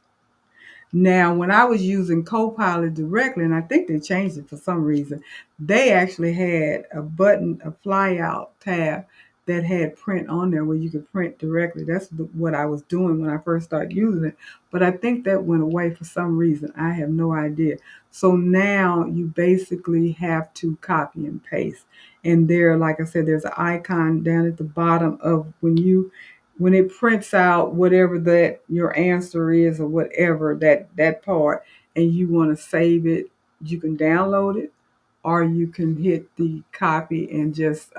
Now, when I was using Copilot directly, and I think they changed it for some reason, they actually had a button, a flyout tab that had print on there where you could print directly. That's what I was doing when I first started using it. But I think that went away for some reason. I have no idea. So now you basically have to copy and paste. And there, like I said, there's an icon down at the bottom of when it prints out whatever that your answer is or whatever that part, and you want to save it, you can download it, or you can hit the copy and just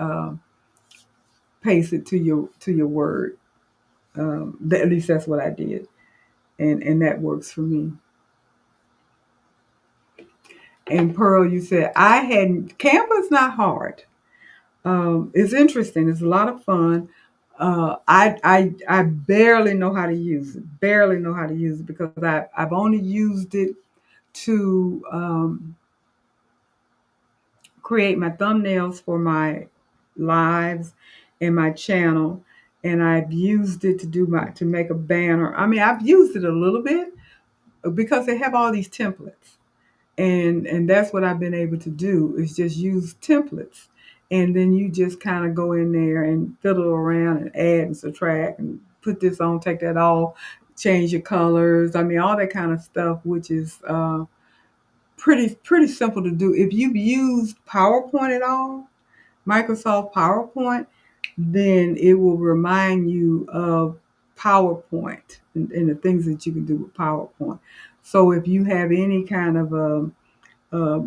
paste it to your Word. At least that's what I did, and that works for me. And Pearl, you said I hadn't. Canva's not hard. It's interesting. It's a lot of fun. I barely know how to use it. Barely know how to use it because I've only used it to create my thumbnails for my lives and my channel, and I've used it to make a banner. I mean, I've used it a little bit because they have all these templates. And that's what I've been able to do is just use templates, and then you just kind of go in there and fiddle around and add and subtract and put this on, take that off, change your colors. I mean, all that kind of stuff, which is pretty simple to do. If you've used PowerPoint at all, Microsoft PowerPoint, then it will remind you of PowerPoint and the things that you can do with PowerPoint. So if you have any kind of uh,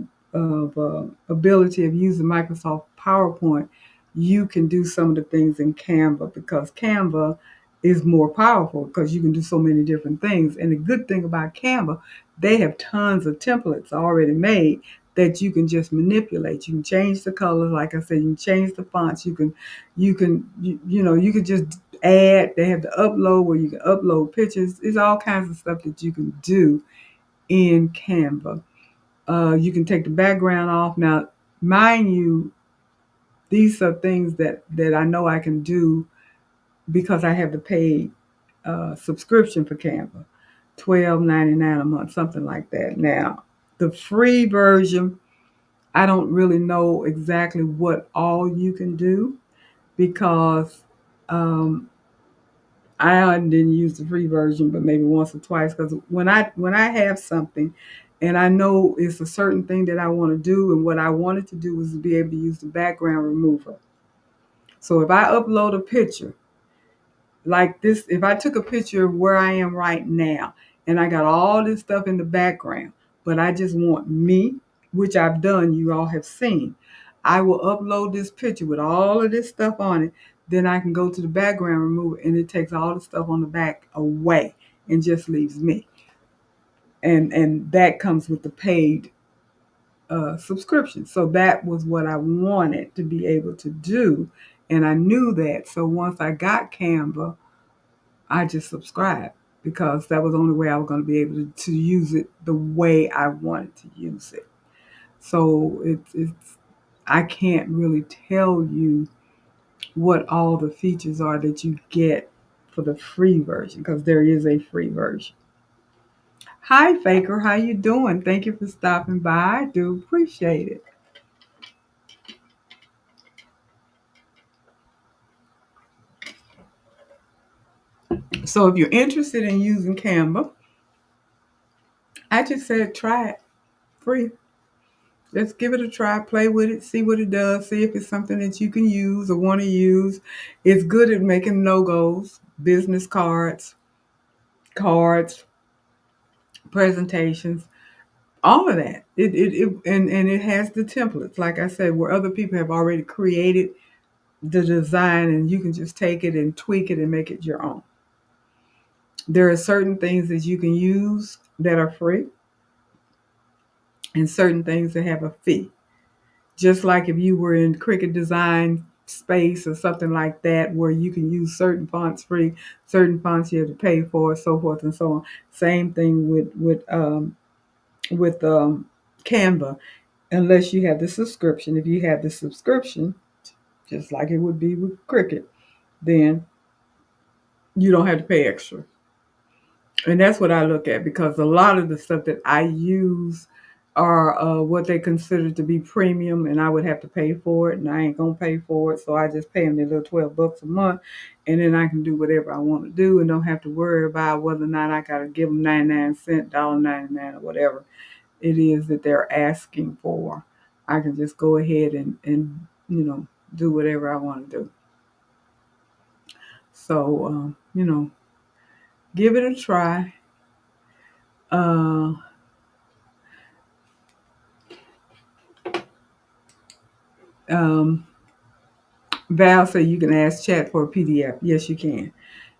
ability of using Microsoft PowerPoint, you can do some of the things in Canva because Canva is more powerful because you can do so many different things. And the good thing about Canva, they have tons of templates already made that you can just manipulate. You can change the colors, like I said, you can change the fonts. You can just add. They have the upload where you can upload pictures. There's all kinds of stuff that you can do in Canva. You can take the background off. Now, mind you, these are things that I know I can do because I have the paid subscription for Canva, $12.99 a month, something like that. Now, the free version, I don't really know exactly what all you can do because I didn't use the free version, but maybe once or twice. Because when I have something, and I know it's a certain thing that I want to do, and what I wanted to do was to be able to use the background remover. So if I upload a picture like this, if I took a picture of where I am right now, and I got all this stuff in the background, but I just want me, which I've done, you all have seen. I will upload this picture with all of this stuff on it. Then I can go to the background remover and it takes all the stuff on the back away and just leaves me. And that comes with the paid subscription. So that was what I wanted to be able to do. And I knew that. So once I got Canva, I just subscribed because that was the only way I was going to be able to use it the way I wanted to use it. So it's I can't really tell you what all the features are that you get for the free version because there is a free version. Hi Faker, how you doing? Thank you for stopping by. I do appreciate it. So if you're interested in using Canva, I just said try it free. Let's give it a try, play with it, see what it does, see if it's something that you can use or want to use. It's good at making logos, business cards, presentations, all of that. And it has the templates, like I said, where other people have already created the design and you can just take it and tweak it and make it your own. There are certain things that you can use that are free and certain things that have a fee. Just like if you were in Cricut design space or something like that, where you can use certain fonts free, certain fonts you have to pay for, so forth and so on. Same thing with Canva, unless you have the subscription. If you have the subscription, just like it would be with Cricut, then you don't have to pay extra. And that's what I look at because a lot of the stuff that I use are what they consider to be premium, and I would have to pay for it, and I ain't gonna pay for it, so I just pay them their little $12 a month, and then I can do whatever I want to do, and don't have to worry about whether or not I gotta give them 99 cents, $1.99, or whatever it is that they're asking for. I can just go ahead and do whatever I want to do. So give it a try. Uh, um, Val said you can ask chat for a PDF. Yes, you can.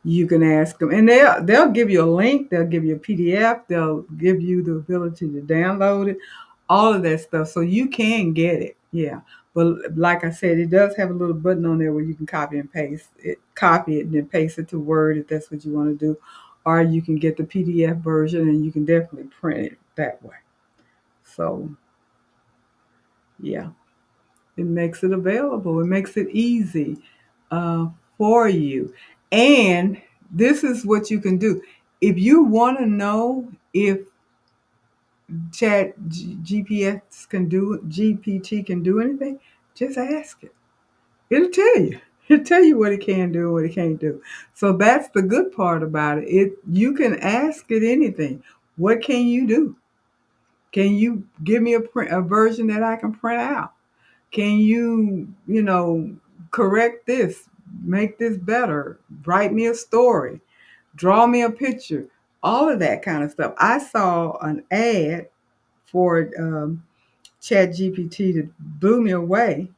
You can ask them, and they'll give you a link. They'll give you a PDF. They'll give you the ability to download it, all of that stuff, so you can get it. Yeah, but like I said, it does have a little button on there where you can copy it, and then paste it to Word if that's what you want to do, or you can get the PDF version, and you can definitely print it that way. So yeah. It makes it available. It makes it easy uh, for you. And this is what you can do. If you want to know if GPT can do anything, just ask it. It'll tell you. It'll tell you what it can do and what it can't do. So that's the good part about it. You can ask it anything. What can you do? Can you give me a version that I can print out? Can you correct this, make this better, write me a story, draw me a picture, all of that kind of stuff. I saw an ad for ChatGPT that blew me away,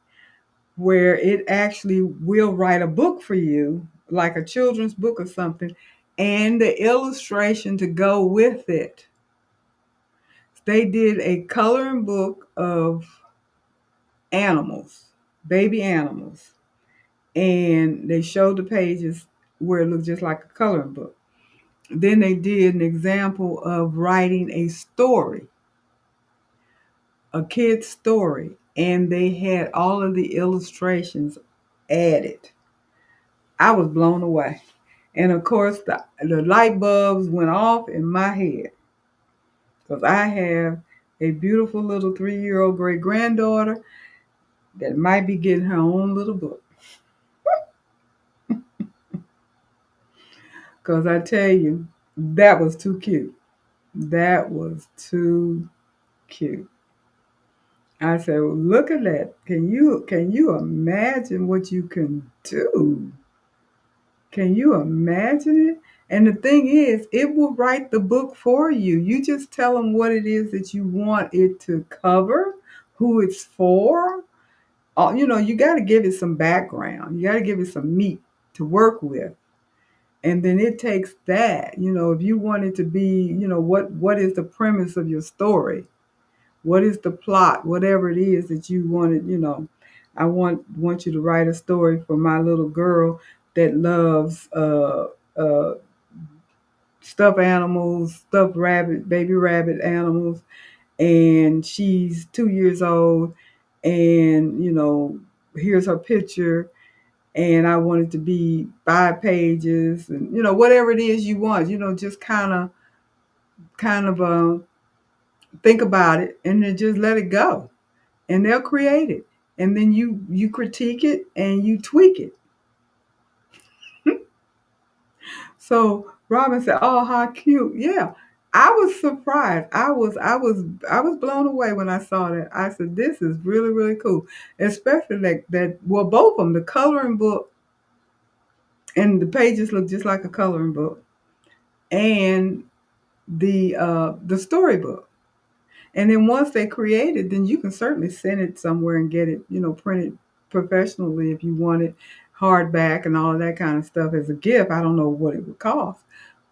where it actually will write a book for you, like a children's book or something, and the illustration to go with it. They did a coloring book of animals, baby animals, and they showed the pages where it looked just like a coloring book. Then they did an example of writing a story, a kid's story, and they had all of the illustrations added. I was blown away. And of course, the light bulbs went off in my head because I have a beautiful little 3-year-old great granddaughter that might be getting her own little book. Because I tell you, that was too cute. That was too cute. I said, well, look at that. Can you imagine what you can do? Can you imagine it? And the thing is, it will write the book for you. You just tell them what it is that you want it to cover, who it's for. You got to give it some background. You got to give it some meat to work with. And then it takes that, if you want it to be, what is the premise of your story? What is the plot? Whatever it is that you wanted. I want you to write a story for my little girl that loves stuffed animals, stuffed rabbit, baby rabbit animals, and she's 2 years old, and here's her picture, and I want it to be 5 pages, and whatever it is you want, just kind of think about it, and then just let it go, and they'll create it, and then you critique it and you tweak it. So Robin said, "Oh, how cute!" Yeah, I was surprised. I was blown away when I saw that. I said, "This is really really cool," especially that. Well, both of them, the coloring book and the pages look just like a coloring book, and the storybook. And then once they create it, then you can certainly send it somewhere and get it, printed professionally if you want it hardback and all of that kind of stuff as a gift. I don't know what it would cost,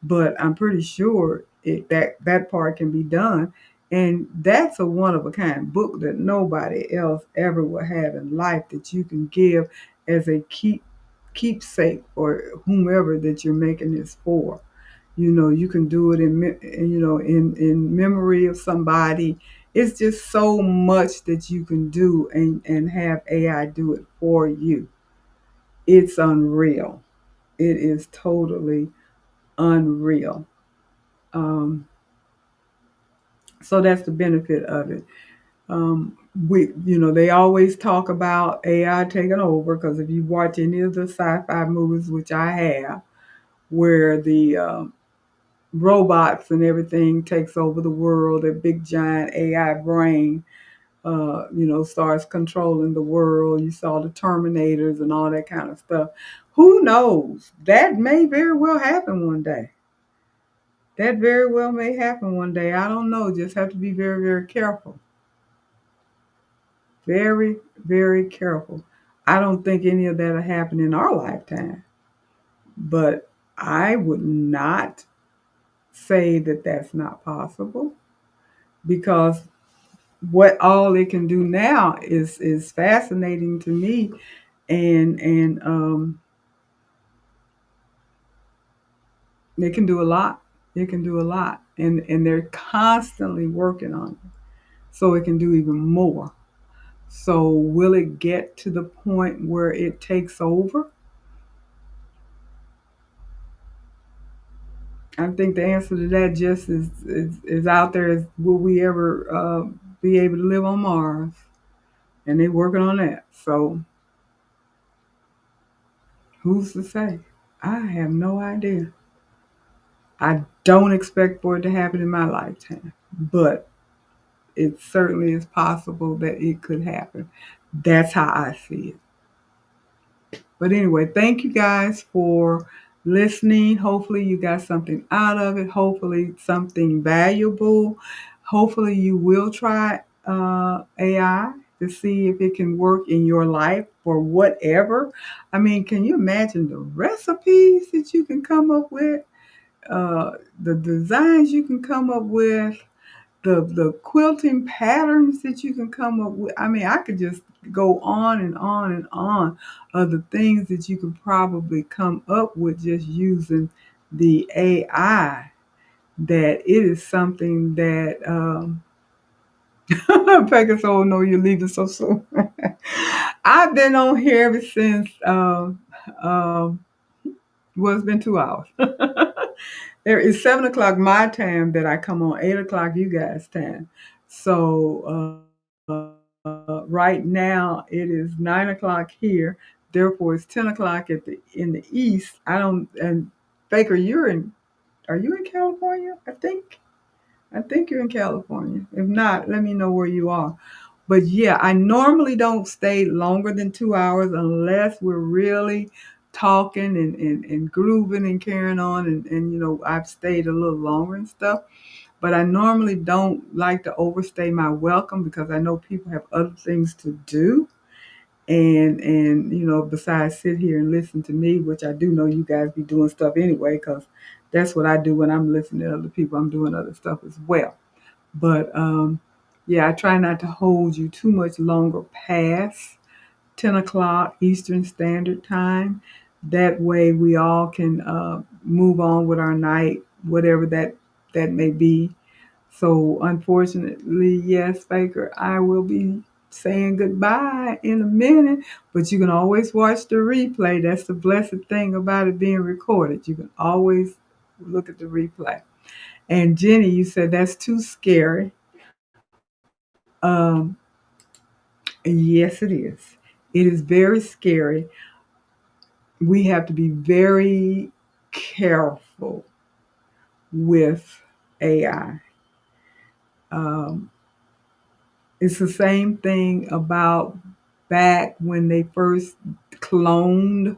but I'm pretty sure that part can be done. And that's a one of a kind book that nobody else ever will have in life that you can give as a keepsake or whomever that you're making this for. You can do it in memory of somebody. It's just so much that you can do and have AI do it for you. It's unreal. It is totally unreal. um, so that's the benefit of it. They always talk about AI taking over, because if you watch any of the sci-fi movies, which I have, where the robots and everything takes over the world. A big giant AI brain, starts controlling the world. You saw the Terminators and all that kind of stuff. Who knows? That may very well happen one day. That very well may happen one day. I don't know. Just have to be very, very careful. Very, very careful. I don't think any of that will happen in our lifetime, but I would not say that that's not possible, because what all it can do now is fascinating to me, and it can do a lot. It can do a lot, and they're constantly working on it, so it can do even more. So will it get to the point where it takes over? I think the answer to that just is out there. Is will we ever be able to live on Mars? And they're working on that. So who's to say? I have no idea. I don't expect for it to happen in my lifetime, but it certainly is possible that it could happen. That's how I see it. But anyway, thank you guys for listening. Hopefully, you got something out of it. Hopefully, something valuable. Hopefully, you will try AI to see if it can work in your life for whatever. I mean, can you imagine the recipes that you can come up with? The designs you can come up with, the quilting patterns that you can come up with. I mean, I could just go on and on and on of the things that you could probably come up with just using the AI. That it is something that Pegasus, oh no, you're leaving so soon. I've been on here ever since. Well, it's been 2 hours. There is 7 o'clock my time that I come on, 8 o'clock you guys' time. So right now it is 9 o'clock here. Therefore, it's 10 o'clock in the east. I don't. And Baker, you're in. Are you in California? I think you're in California. If not, let me know where you are. But yeah, I normally don't stay longer than 2 hours unless we're really talking and grooving and carrying on. And, I've stayed a little longer and stuff. But I normally don't like to overstay my welcome, because I know people have other things to do. And besides sit here and listen to me, which I do know you guys be doing stuff anyway, because that's what I do when I'm listening to other people. I'm doing other stuff as well. But yeah, I try not to hold you too much longer past 10 o'clock Eastern Standard Time. That way we all can move on with our night, whatever that may be. So unfortunately, yes, Faker, I will be saying goodbye in a minute, but you can always watch the replay. That's the blessed thing about it being recorded. You can always look at the replay. And Jenny, you said that's too scary. Um, yes, it is. It is very scary. We have to be very careful with AI. Um, it's the same thing about back when they first cloned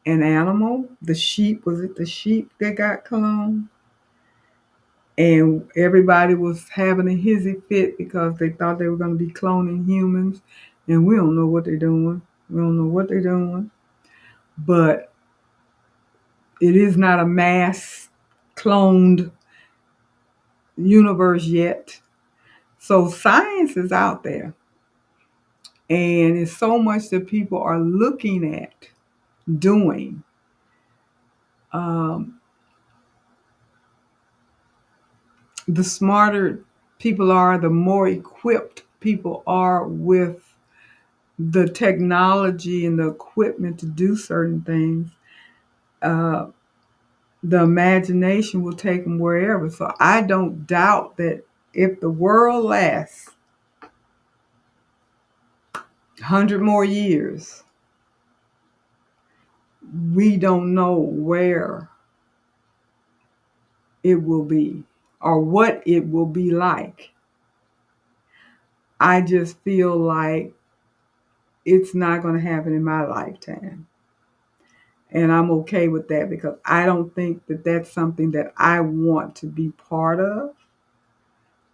an animal. The sheep, was it the sheep that got cloned? And everybody was having a hissy fit because they thought they were going to be cloning humans. And we don't know what they're doing. We don't know what they're doing. But it is not a mass cloned universe yet. So science is out there. And it's so much that people are looking at doing. Um, the smarter people are, the more equipped people are with the technology and the equipment to do certain things. Uh, the imagination will take them wherever. So I don't doubt that if the world lasts 100 more years, we don't know where it will be or what it will be like. I just feel like it's not going to happen in my lifetime. And I'm okay with that because I don't think that that's something that I want to be part of,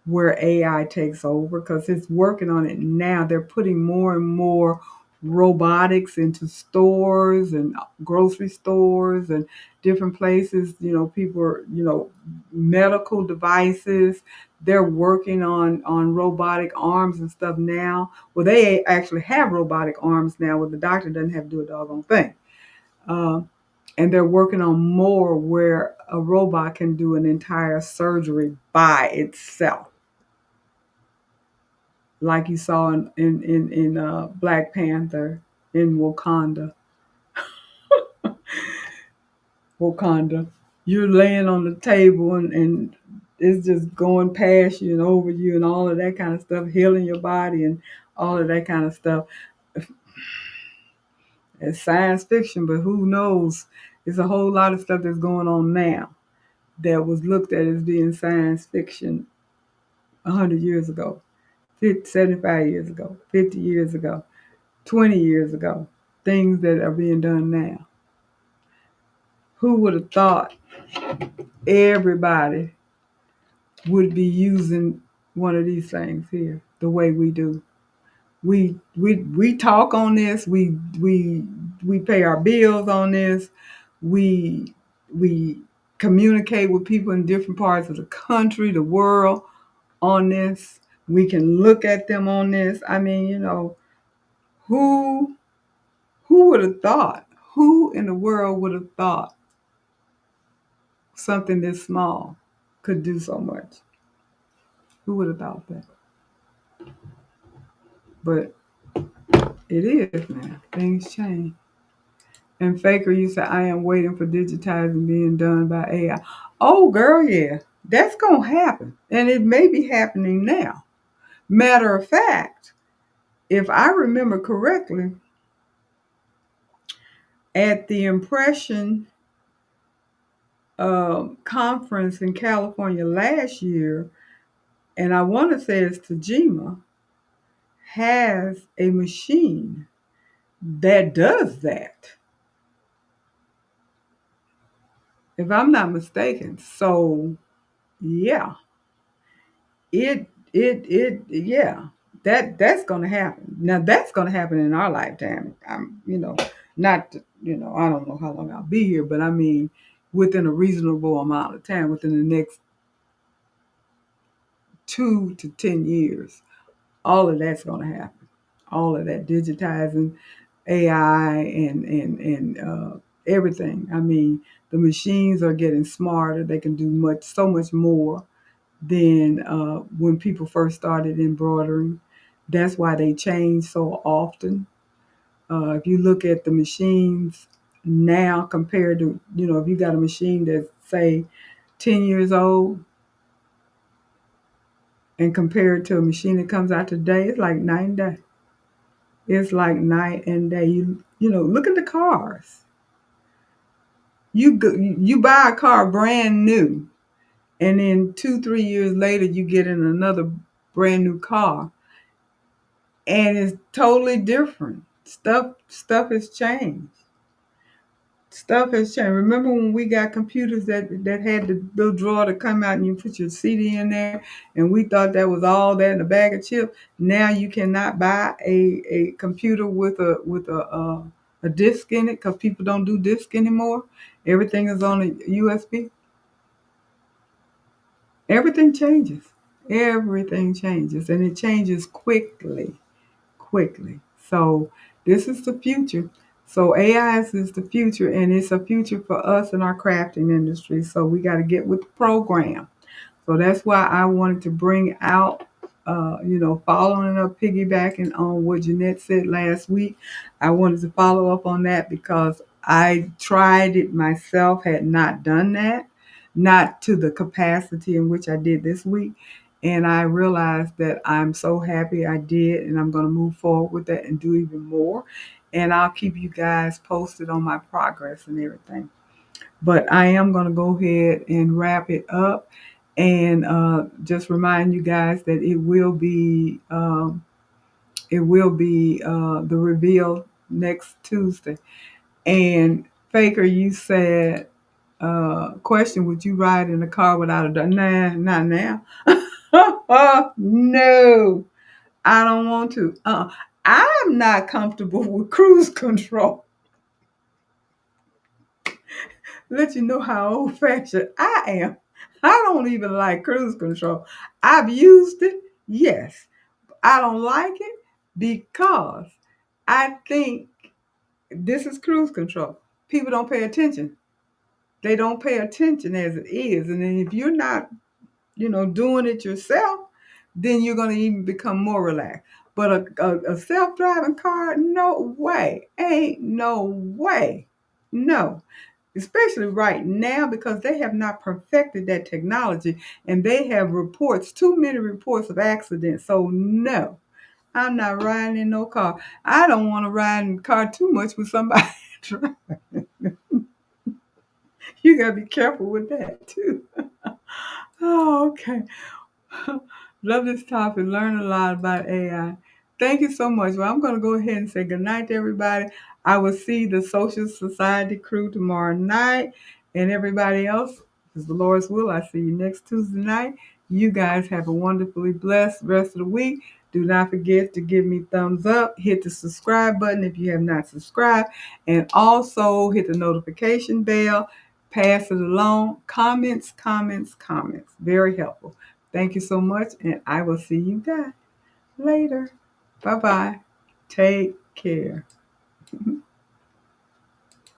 where AI takes over, because it's working on it now. They're putting more and more robotics into stores and grocery stores and different places. People are, medical devices. They're working on robotic arms and stuff now. Well, they actually have robotic arms now where the doctor doesn't have to do a doggone thing. Uh, and they're working on more where a robot can do an entire surgery by itself, like you saw in Black Panther in Wakanda. Wakanda, you're laying on the table and it's just going past you and over you and all of that kind of stuff, healing your body and all of that kind of stuff. It's science fiction, but who knows? There's a whole lot of stuff that's going on now that was looked at as being science fiction 100 years ago, 75 years ago, 50 years ago, 20 years ago, things that are being done now. Who would have thought everybody would be using one of these things here the way we do? We talk on this. We pay our bills on this. We communicate with people in different parts of the country, the world on this. We can look at them on this. I mean, who would have thought? Who in the world would have thought something this small could do so much? Who would have thought that? But it is now. Things change. And Faker, you said, I am waiting for digitizing being done by AI. Oh, girl, yeah. That's going to happen. And it may be happening now. Matter of fact, if I remember correctly, at the Impression conference in California last year, and I want to say it's Tajima, has a machine that does that, if I'm not mistaken. So yeah, yeah, that's going to happen. Now that's going to happen in our lifetime. Not, I don't know how long I'll be here, but I mean, within a reasonable amount of time, within the next 2 to 10 years, all of that's going to happen. All of that digitizing, AI and everything. I mean, the machines are getting smarter. They can do so much more than when people first started embroidering. That's why they change so often. If you look at the machines now compared to, if you got a machine that's, say, 10 years old and compared to a machine that comes out today, it's like night and day. It's like night and day. Look at the cars. You buy a car brand new, And then 2, 3 years later, you get in another brand new car, and it's totally different. Stuff has changed. Stuff has changed. Remember when we got computers that had the little drawer to come out and you put your CD in there, and we thought that was all that in a bag of chips. Now you cannot buy a computer with a disc in it because people don't do disc anymore. Everything is on a USB. Everything changes. Everything changes, and it changes quickly. So this is the future. So AI is the future, and it's a future for us in our crafting industry. So we got to get with the program. So that's why I wanted to bring out, following up, piggybacking on what Jeanette said last week. I wanted to follow up on that because I tried it myself, had not done that, not to the capacity in which I did this week. And I realized that I'm so happy I did, and I'm going to move forward with that and do even more. And I'll keep you guys posted on my progress and everything. But I am going to go ahead and wrap it up and just remind you guys that it will be the reveal next Tuesday. And Faker, you said, question: would you ride in a car without a door? Nah, not now. No, I don't want to. I'm not comfortable with cruise control. Let you know how old fashioned I am. I don't even like cruise control. I've used it, yes. I don't like it because I think this is cruise control. People don't pay attention. They don't pay attention as it is. And then if you're not, doing it yourself, then you're going to even become more relaxed. But a self-driving car, no way. Ain't no way. No. Especially right now because they have not perfected that technology and they have too many reports of accidents. So no, I'm not riding in no car. I don't want to ride in the car too much with somebody driving. You got to be careful with that too. Oh, okay. Love this topic. Learn a lot about AI. Thank you so much. Well, I'm going to go ahead and say good night to everybody. I will see the Social Society crew tomorrow night. And everybody else, if it's the Lord's will, I see you next Tuesday night. You guys have a wonderfully blessed rest of the week. Do not forget to give me thumbs up. Hit the subscribe button if you have not subscribed. And also hit the notification bell. Pass it along. Comments, comments, comments. Very helpful. Thank you so much, and I will see you guys later. Bye-bye. Take care.